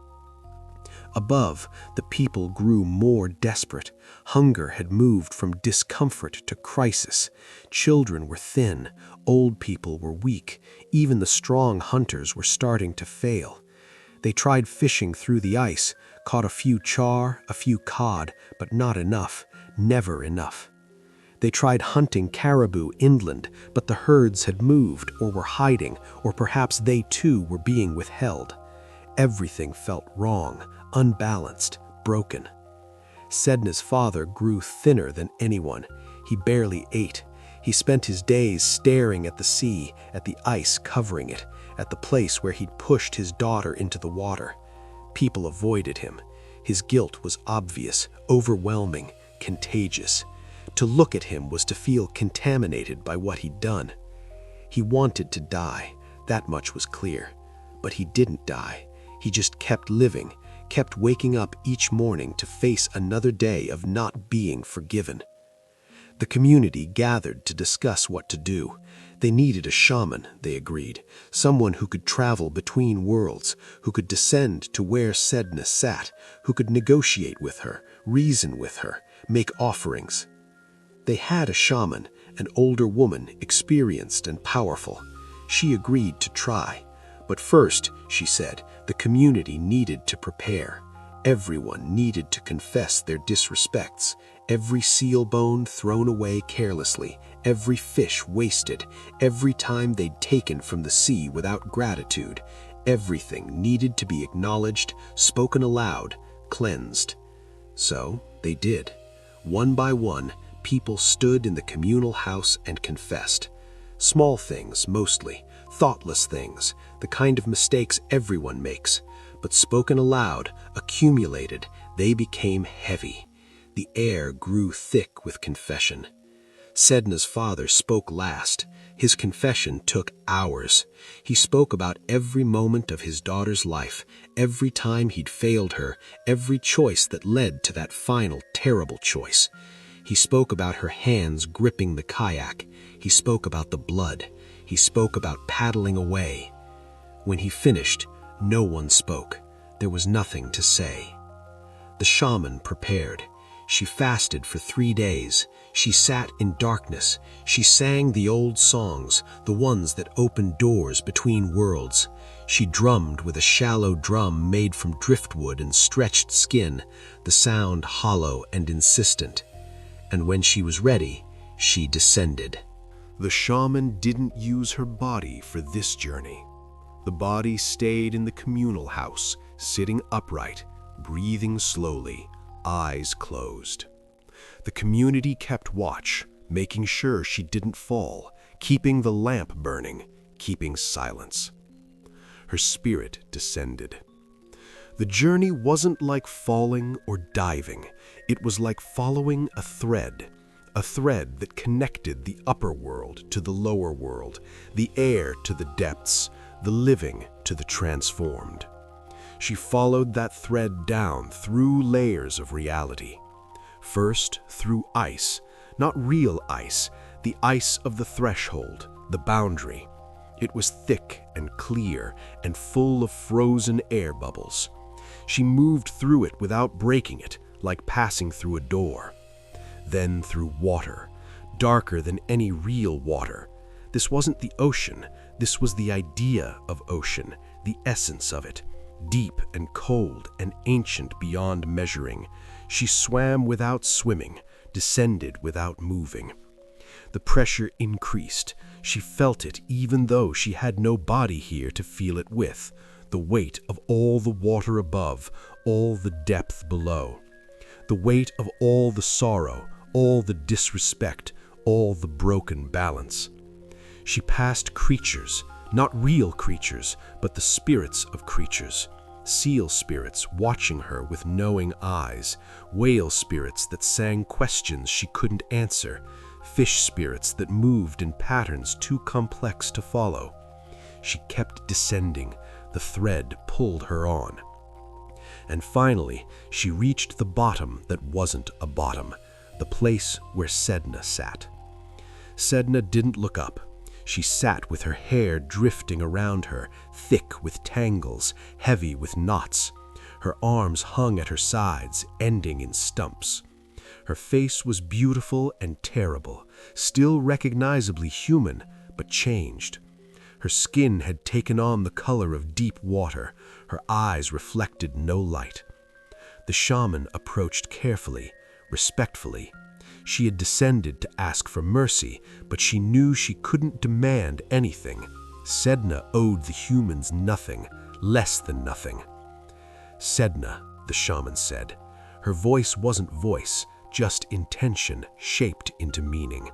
B: Above, the people grew more desperate. Hunger had moved from discomfort to crisis. Children were thin, old people were weak, even the strong hunters were starting to fail. They tried fishing through the ice, caught a few char, a few cod, but not enough, never enough. They tried hunting caribou inland, but the herds had moved or were hiding, or perhaps they too were being withheld. Everything felt wrong, unbalanced, broken. Sedna's father grew thinner than anyone. He barely ate. He spent his days staring at the sea, at the ice covering it, at the place where he'd pushed his daughter into the water. People avoided him. His guilt was obvious, overwhelming, contagious. To look at him was to feel contaminated by what he'd done. He wanted to die, that much was clear. But he didn't die. He just kept living, kept waking up each morning to face another day of not being forgiven. The community gathered to discuss what to do. They needed a shaman, they agreed, someone who could travel between worlds, who could descend to where Sedna sat, who could negotiate with her, reason with her, make offerings. They had a shaman, an older woman, experienced and powerful. She agreed to try. But first, she said, the community needed to prepare. Everyone needed to confess their disrespects. Every seal bone thrown away carelessly, every fish wasted, every time they'd taken from the sea without gratitude. Everything needed to be acknowledged, spoken aloud, cleansed.
A: So they did. One by one, people stood in the communal house and confessed. Small things, mostly, thoughtless things, the kind of mistakes everyone makes. But spoken aloud, accumulated, they became heavy. The air grew thick with confession. Sedna's father spoke last. His confession took hours. He spoke about every moment of his daughter's life, every time he'd failed her, every choice that led to that final terrible choice. He spoke about her hands gripping the kayak. He spoke about the blood. He spoke about paddling away. When he finished, no one spoke. There was nothing to say. The shaman prepared. She fasted for 3 days. She sat in darkness. She sang the old songs, the ones that opened doors between worlds. She drummed with a shallow drum made from driftwood and stretched skin, the sound hollow and insistent. And when she was ready, she descended.
B: The shaman didn't use her body for this journey. The body stayed in the communal house, sitting upright, breathing slowly, eyes closed. The community kept watch, making sure she didn't fall, keeping the lamp burning, keeping silence. Her spirit descended. The journey wasn't like falling or diving. It was like following a thread that connected the upper world to the lower world, the air to the depths, the living to the transformed. She followed that thread down through layers of reality. First, through ice, not real ice, the ice of the threshold, the boundary. It was thick and clear and full of frozen air bubbles. She moved through it without breaking it, like passing through a door. Then through water, darker than any real water. This wasn't the ocean, this was the idea of ocean, the essence of it. Deep and cold and ancient beyond measuring. She swam without swimming, descended without moving. The pressure increased. She felt it even though she had no body here to feel it with. The weight of all the water above, all the depth below. The weight of all the sorrow, all the disrespect, all the broken balance. She passed creatures, not real creatures, but the spirits of creatures. Seal spirits watching her with knowing eyes, whale spirits that sang questions she couldn't answer, fish spirits that moved in patterns too complex to follow. She kept descending, the thread pulled her on. And finally, she reached the bottom that wasn't a bottom, the place where Sedna sat. Sedna didn't look up. She sat with her hair drifting around her, thick with tangles, heavy with knots. Her arms hung at her sides, ending in stumps. Her face was beautiful and terrible, still recognizably human, but changed. Her skin had taken on the color of deep water. Her eyes reflected no light. The shaman approached carefully, respectfully. She had descended to ask for mercy, but she knew she couldn't demand anything. Sedna owed the humans nothing, less than nothing. Sedna, the shaman said. Her voice wasn't voice, just intention shaped into meaning.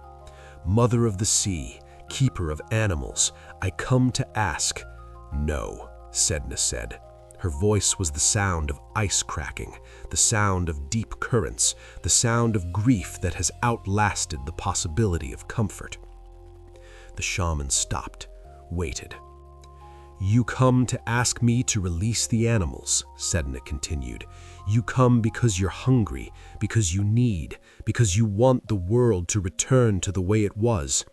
B: Mother of the sea, keeper of animals, I come to ask. No, Sedna said. Her voice was the sound of ice cracking, the sound of deep currents, the sound of grief that has outlasted the possibility of comfort. The shaman stopped, waited. You come to ask me to release the animals, Sedna continued. You come because you're hungry, because you need, because you want the world to return to the way it was.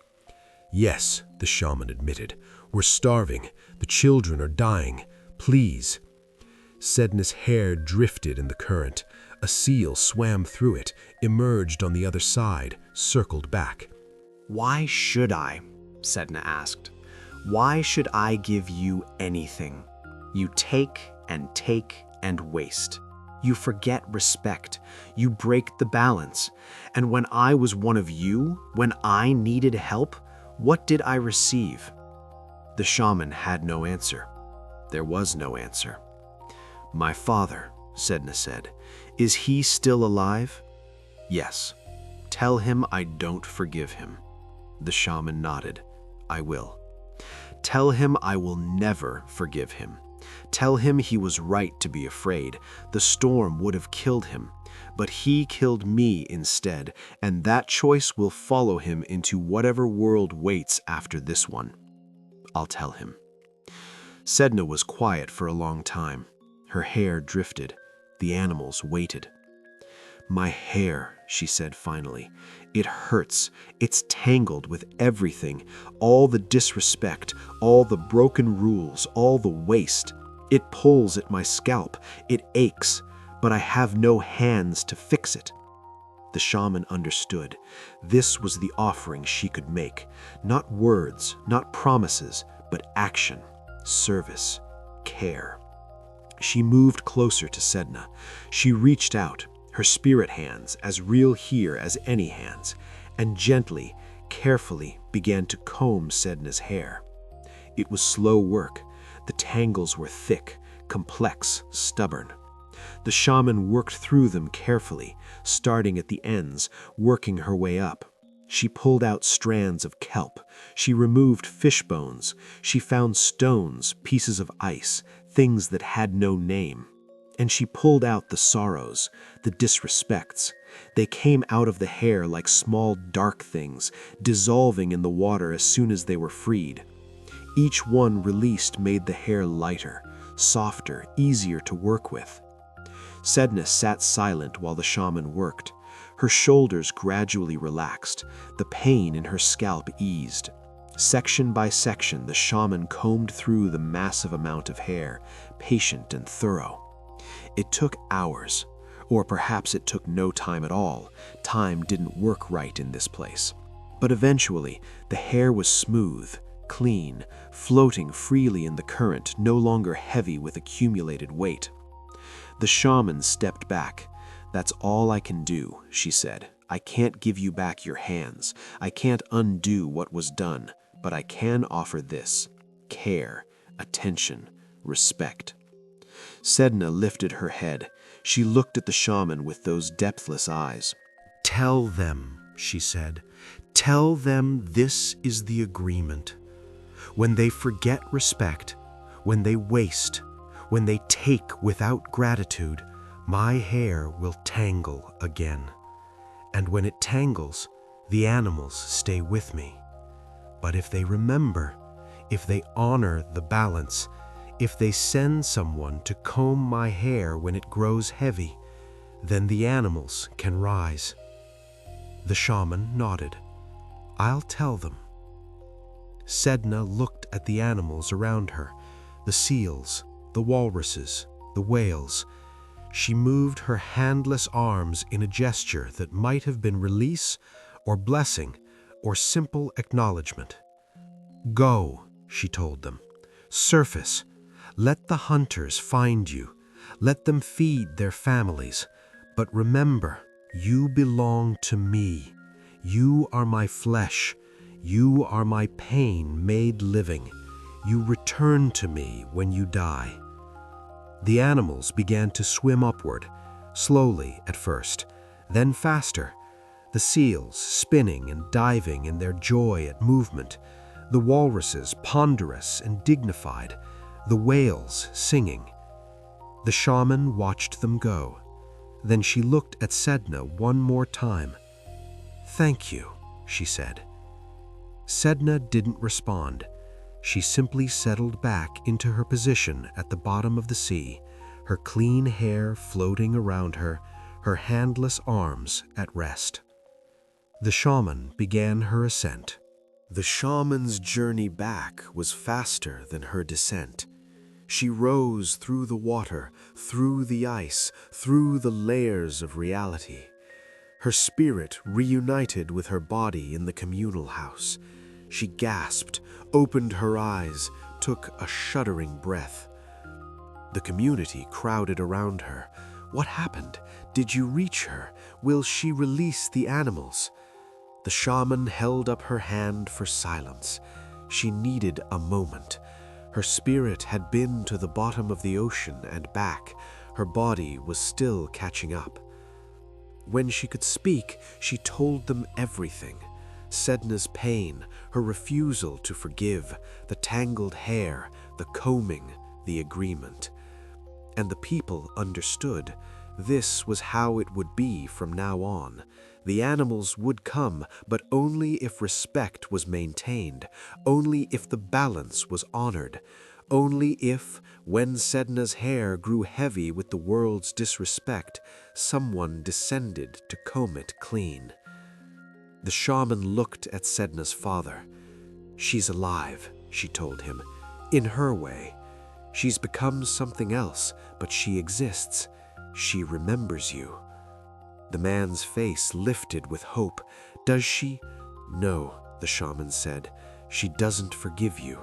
B: Yes, the shaman admitted. We're starving. The children are dying. Please. Sedna's hair drifted in the current. A seal swam through it, emerged on the other side, circled back.
C: Why should I? Sedna asked. Why should I give you anything? You take and waste. You forget respect. You break the balance. And when I was one of you, when I needed help, what did I receive? The shaman had no answer. There was no answer. My father, Sedna said, Is he still alive? Yes. Tell him I don't forgive him. The shaman nodded. I will. Tell him I will never forgive him. Tell him he was right to be afraid. The storm would have killed him, but he killed me instead, and that choice will follow him into whatever world waits after this one. I'll tell him. Sedna was quiet for a long time. Her hair drifted. The animals waited. My hair, she said finally. It hurts. It's tangled with everything. All the disrespect, all the broken rules, all the waste. It pulls at my scalp. It aches, but I have no hands to fix it. The shaman understood. This was the offering she could make. Not words, not promises, but action, service, care. She moved closer to Sedna. She reached out, her spirit hands as real here as any hands, and gently, carefully began to comb Sedna's hair. It was slow work. The tangles were thick, complex, stubborn. The shaman worked through them carefully, starting at the ends, working her way up. She pulled out strands of kelp. She removed fish bones. She found stones, pieces of ice, things that had no name. And she pulled out the sorrows, the disrespects. They came out of the hair like small dark things, dissolving in the water as soon as they were freed. Each one released made the hair lighter, softer, easier to work with. Sedna sat silent while the shaman worked. Her shoulders gradually relaxed. The pain in her scalp eased. Section by section, the shaman combed through the massive amount of hair, patient and thorough. It took hours, or perhaps it took no time at all. Time didn't work right in this place. But eventually, the hair was smooth, clean, floating freely in the current, no longer heavy with accumulated weight. The shaman stepped back. That's all I can do, she said. I can't give you back your hands. I can't undo what was done, but I can offer this: care, attention, respect. Sedna lifted her head. She looked at the shaman with those depthless eyes.
B: Tell them, she said. Tell them this is the agreement. When they forget respect, when they waste, when they take without gratitude, my hair will tangle again. And when it tangles, the animals stay with me. But if they remember, if they honor the balance, if they send someone to comb my hair when it grows heavy, then the animals can rise. The shaman nodded. I'll tell them. Sedna looked at the animals around her, the seals, the walruses, the whales. She moved her handless arms in a gesture that might have been release or blessing or simple acknowledgement. Go, she told them. Surface. Let the hunters find you. Let them feed their families. But remember, you belong to me. You are my flesh. You are my pain made living. You return to me when you die. The animals began to swim upward, slowly at first, then faster. The seals spinning and diving in their joy at movement, the walruses ponderous and dignified, the whales singing. The shaman watched them go. Then she looked at Sedna one more time. Thank you, she said. Sedna didn't respond. She simply settled back into her position at the bottom of the sea, her clean hair floating around her, her handless arms at rest. The shaman began her ascent. The shaman's journey back was faster than her descent. She rose through the water, through the ice, through the layers of reality. Her spirit reunited with her body in the communal house. She gasped, opened her eyes, took a shuddering breath. The community crowded around her. What happened? Did you reach her? Will she release the animals? The shaman held up her hand for silence. She needed a moment. Her spirit had been to the bottom of the ocean and back. Her body was still catching up. When she could speak, she told them everything. Sedna's pain, her refusal to forgive, the tangled hair, the combing, the agreement. And the people understood. This was how it would be from now on. The animals would come, but only if respect was maintained, only if the balance was honored, only if, when Sedna's hair grew heavy with the world's disrespect, someone descended to comb it clean. The shaman looked at Sedna's father. "She's alive," she told him, "in her way. She's become something else, but she exists. She remembers you." The man's face lifted with hope. "Does she?" "No," the shaman said. "She doesn't forgive you.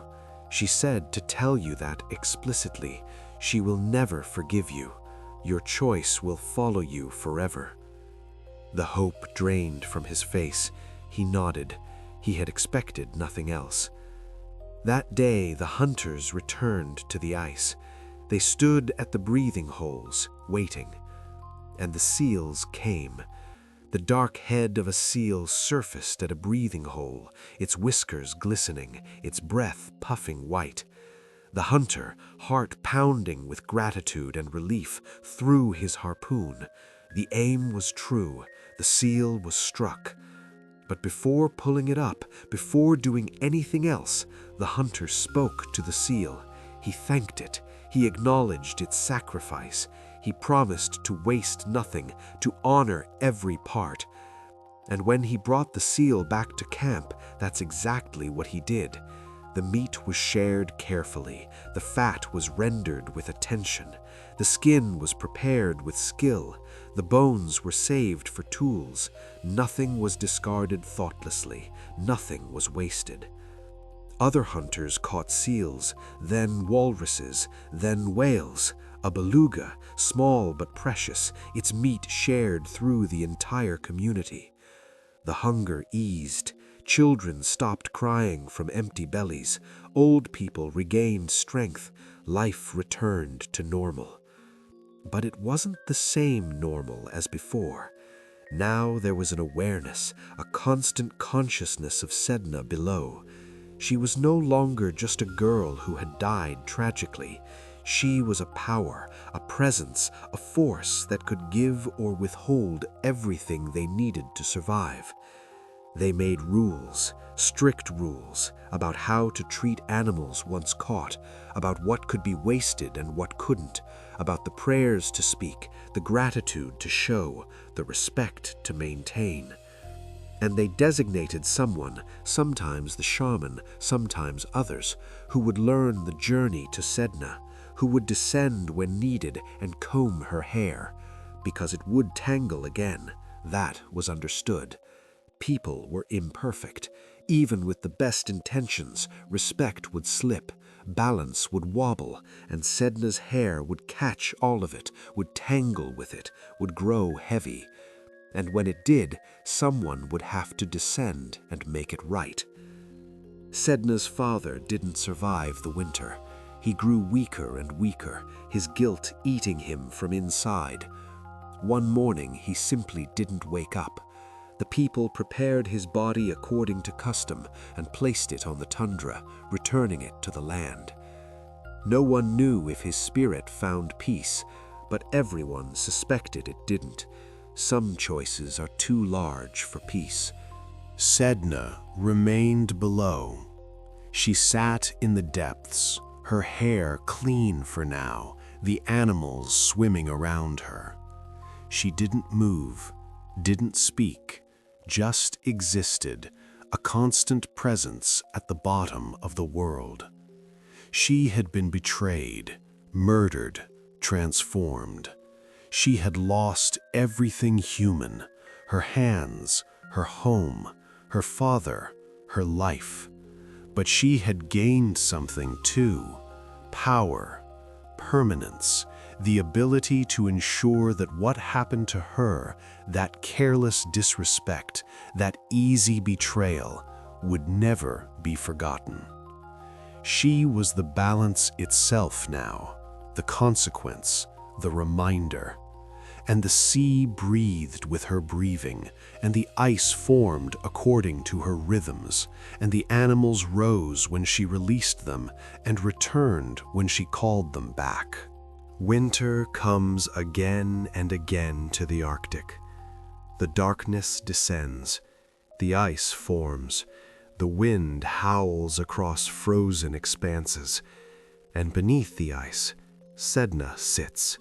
B: She said to tell you that explicitly. She will never forgive you. Your choice will follow you forever." The hope drained from his face. He nodded. He had expected nothing else. That day, the hunters returned to the ice. They stood at the breathing holes, waiting. And the seals came. The dark head of a seal surfaced at a breathing hole, its whiskers glistening, its breath puffing white. The hunter, heart pounding with gratitude and relief, threw his harpoon. The aim was true. The seal was struck. But before pulling it up, before doing anything else, the hunter spoke to the seal. He thanked it. He acknowledged its sacrifice. He promised to waste nothing, to honor every part. And when he brought the seal back to camp, that's exactly what he did. The meat was shared carefully. The fat was rendered with attention. The skin was prepared with skill. The bones were saved for tools. Nothing was discarded thoughtlessly. Nothing was wasted. Other hunters caught seals, then walruses, then whales. A beluga, small but precious, its meat shared through the entire community. The hunger eased. Children stopped crying from empty bellies. Old people regained strength. Life returned to normal. But it wasn't the same normal as before. Now there was an awareness, a constant consciousness of Sedna below. She was no longer just a girl who had died tragically. She was a power, a presence, a force that could give or withhold everything they needed to survive. They made rules, strict rules, about how to treat animals once caught, about what could be wasted and what couldn't, about the prayers to speak, the gratitude to show, the respect to maintain. And they designated someone, sometimes the shaman, sometimes others, who would learn the journey to Sedna, who would descend when needed and comb her hair, because it would tangle again. That was understood. People were imperfect. Even with the best intentions, respect would slip, balance would wobble, and Sedna's hair would catch all of it, would tangle with it, would grow heavy. And when it did, someone would have to descend and make it right. Sedna's father didn't survive the winter. He grew weaker and weaker, his guilt eating him from inside. One morning, he simply didn't wake up. The people prepared his body according to custom and placed it on the tundra, returning it to the land. No one knew if his spirit found peace, but everyone suspected it didn't. Some choices are too large for peace.
A: Sedna remained below. She sat in the depths, her hair clean for now, the animals swimming around her. She didn't move, didn't speak, just existed, a constant presence at the bottom of the world. She had been betrayed, murdered, transformed. She had lost everything human, her hands, her home, her father, her life. But she had gained something too: power, permanence, the ability to ensure that what happened to her, that careless disrespect, that easy betrayal, would never be forgotten. She was the balance itself now, the consequence,
B: the reminder. And the sea breathed with her breathing, and the ice formed according to her rhythms, and the animals rose when she released them, and returned when she called them back. Winter comes again and again to the Arctic. The darkness descends, the ice forms, the wind howls across frozen expanses, and beneath the ice, Sedna sits.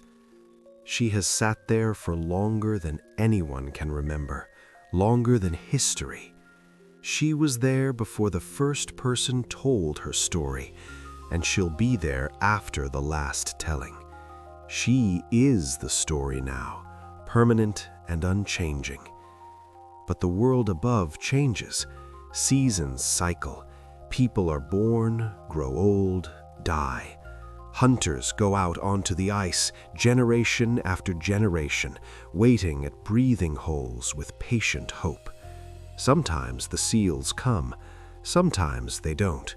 B: She has sat there for longer than anyone can remember, longer than history. She was there before the first person told her story, and she'll be there after the last telling. She is the story now, permanent and unchanging. But the world above changes. Seasons cycle. People are born, grow old, die. Hunters go out onto the ice, generation after generation, waiting at breathing holes with patient hope. Sometimes the seals come, sometimes they don't.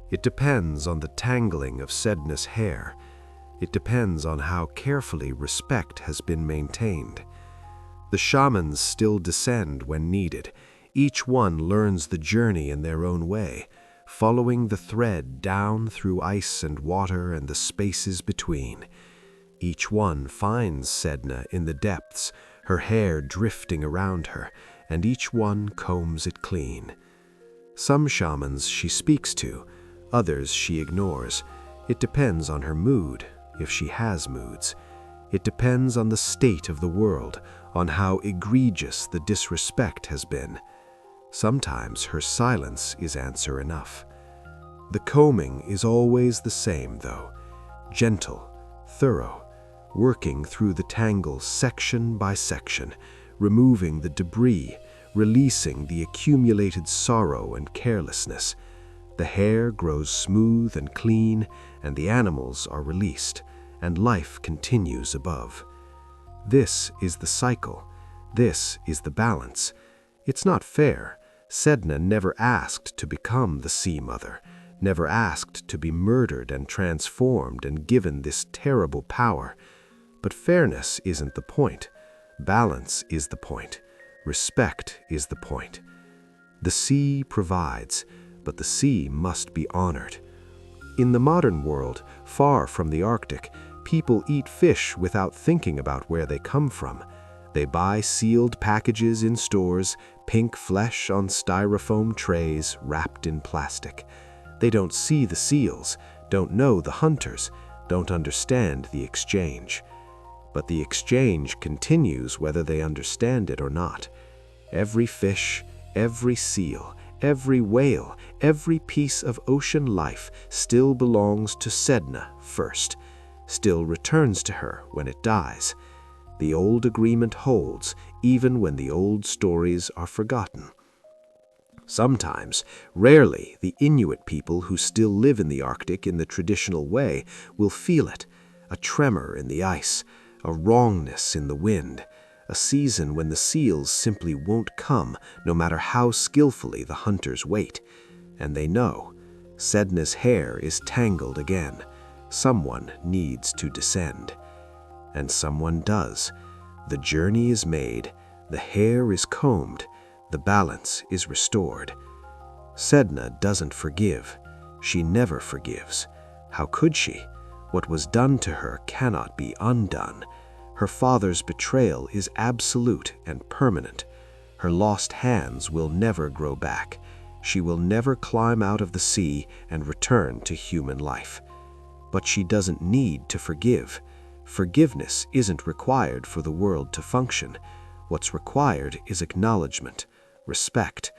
B: It depends on the tangling of Sedna's hair. It depends on how carefully respect has been maintained. The shamans still descend when needed. Each one learns the journey in their own way, following the thread down through ice and water and the spaces between. Each one finds Sedna in the depths, her hair drifting around her, and each one combs it clean. Some shamans she speaks to, others she ignores. It depends on her mood, if she has moods. It depends on the state of the world, on how egregious the disrespect has been. Sometimes her silence is answer enough. The combing is always the same, though, gentle, thorough, working through the tangles section by section, removing the debris, releasing the accumulated sorrow and carelessness. The hair grows smooth and clean, and the animals are released, and life continues above. This is the cycle. This is the balance. It's not fair. Sedna never asked to become the Sea Mother, never asked to be murdered and transformed and given this terrible power. But fairness isn't the point. Balance is the point. Respect is the point. The sea provides, but the sea must be honored. In the modern world, far from the Arctic, people eat fish without thinking about where they come from. They buy sealed packages in stores, pink flesh on styrofoam trays wrapped in plastic. They don't see the seals, don't know the hunters, don't understand the exchange. But the exchange continues whether they understand it or not. Every fish, every seal, every whale, every piece of ocean life still belongs to Sedna first, still returns to her when it dies. The old agreement holds, even when the old stories are forgotten. Sometimes, rarely, the Inuit people who still live in the Arctic in the traditional way will feel it, a tremor in the ice, a wrongness in the wind, a season when the seals simply won't come, no matter how skillfully the hunters wait. And they know, Sedna's hair is tangled again. Someone needs to descend. And someone does. The journey is made, the hair is combed, the balance is restored. Sedna doesn't forgive. She never forgives. How could she? What was done to her cannot be undone. Her father's betrayal is absolute and permanent. Her lost hands will never grow back. She will never climb out of the sea and return to human life. But she doesn't need to forgive. Forgiveness isn't required for the world to function. What's required is acknowledgement, respect,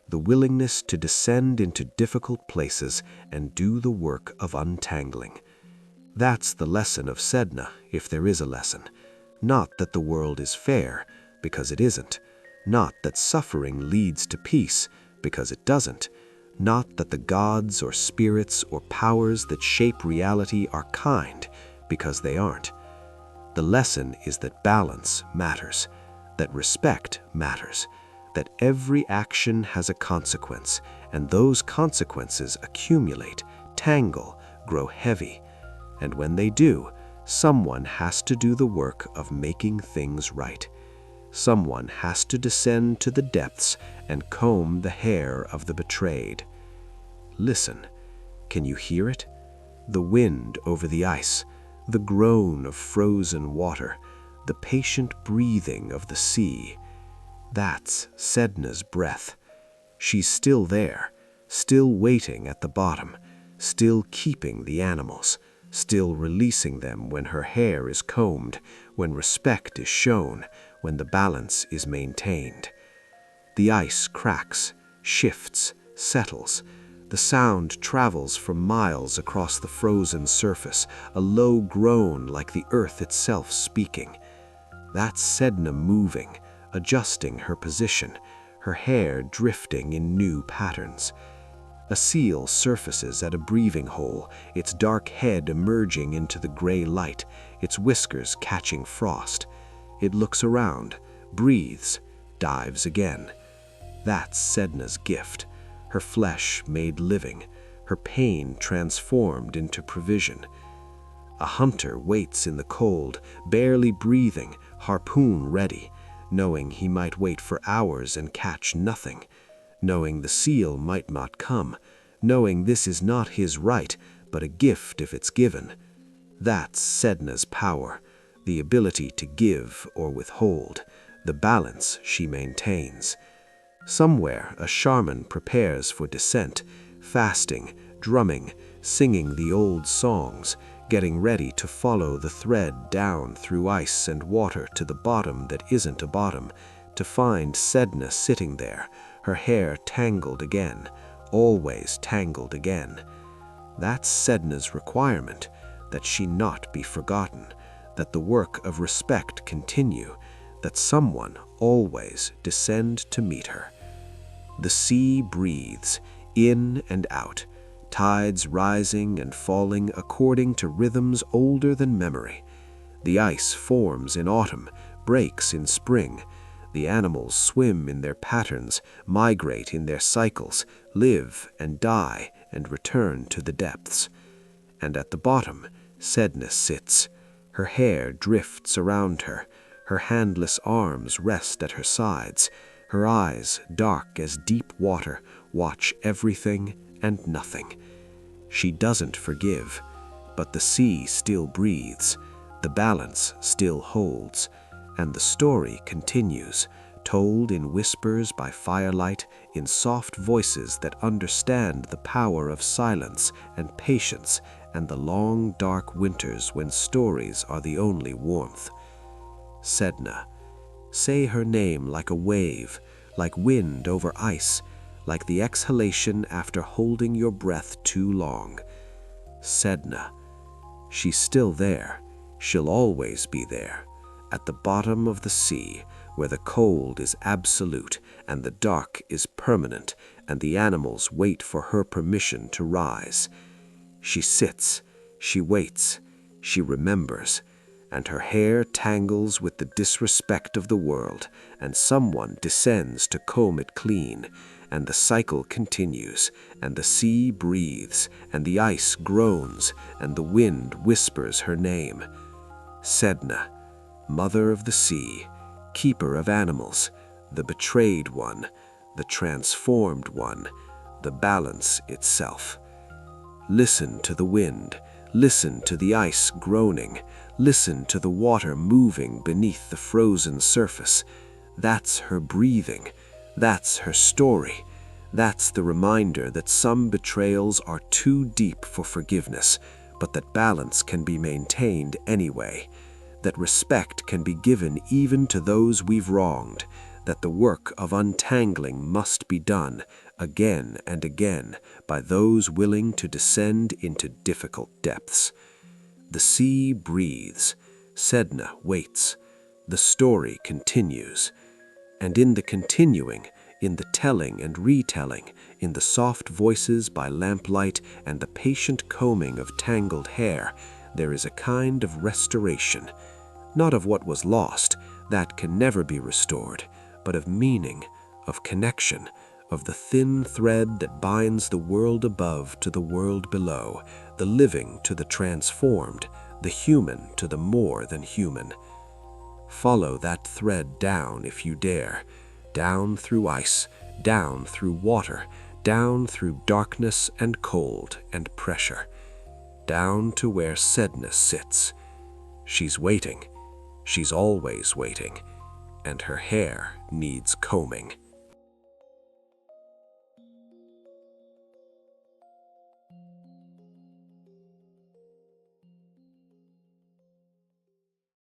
B: the willingness to descend into difficult places and do the work of untangling. That's the lesson of Sedna, if there is a lesson. Not that the world is fair, because it isn't. Not that suffering leads to peace, because it doesn't. Not that the gods or spirits or powers that shape reality are kind, because they aren't. The lesson is that balance matters, that respect matters, that every action has a consequence, and those consequences accumulate, tangle, grow heavy. And when they do,
C: Someone has to do the work of making things right. Someone has to descend to the depths and comb the hair of the betrayed. Listen. Can you hear it? The wind over the ice, the groan of frozen water, the patient breathing of the sea. That's Sedna's breath. She's still there, still waiting at the bottom, still keeping the animals, still releasing them when her hair is combed, when respect is shown, when the balance is maintained. The ice cracks, shifts, settles. The sound travels for miles across the frozen surface, a low groan like the earth itself speaking. That's Sedna moving, adjusting her position, her hair drifting in new patterns. A seal surfaces at a breathing hole, its dark head emerging into the gray light, its whiskers catching frost. It looks around, breathes, dives again. That's Sedna's gift. Her flesh made living, her pain transformed into provision. A hunter waits in the cold, barely breathing, harpoon ready, knowing he might wait for hours and catch nothing, knowing the seal might not come, knowing this is not his right, but a gift if it's given. That's Sedna's power, the ability to give or withhold, the balance she maintains. Somewhere a shaman prepares for descent, fasting, drumming, singing the old songs, getting ready to follow the thread down through ice and water to the bottom that isn't a bottom, to find Sedna sitting there, her hair tangled again, always tangled again. That's Sedna's requirement, that she not be forgotten, that the work of respect continue, that someone always descend to meet her. The sea breathes, in and out, tides rising and falling according to rhythms older than memory. The ice forms in autumn, breaks in spring. The animals swim in their patterns, migrate in their cycles, live and die and return to the depths. And at the bottom, Sedna sits. Her hair drifts around her. Her handless arms rest at her sides. Her eyes, dark as deep water, watch everything and nothing. She doesn't forgive, but the sea still breathes, the balance still holds, and the story continues, told in whispers by firelight, in soft voices that understand the power of silence and patience and the long dark winters when stories are the only warmth. Sedna. Say her name like a wave, like wind over ice, like the exhalation after holding your breath too long. Sedna. She's still there. She'll always be there. At the bottom of the sea, where the cold is absolute and the dark is permanent, and the animals wait for her permission to rise. She sits, she waits, she remembers, and her hair tangles with the disrespect of the world, and someone descends to comb it clean, and the cycle continues, and the sea breathes, and the ice groans, and the wind whispers her name. Sedna, mother of the sea, keeper of animals, the betrayed one, the transformed one, the balance itself. Listen to the wind, listen to the ice groaning, listen to the water moving beneath the frozen surface. That's her breathing, that's her story. That's the reminder that some betrayals are too deep for forgiveness, but that balance can be maintained anyway, that respect can be given even to those we've wronged, that the work of untangling must be done again and again by those willing to descend into difficult depths. The sea breathes, Sedna waits, the story continues, and in the continuing, in the telling and retelling, in the soft voices by lamplight and the patient combing of tangled hair, there is a kind of restoration, not of what was lost, that can never be restored, but of meaning, of connection, of the thin thread that binds the world above to the world below, the living to the transformed,
D: the human to the more than human. Follow that thread down if you dare, down through ice, down through water, down through darkness and cold and pressure, down to where Sedna sits. She's waiting. She's always waiting, and her hair needs combing.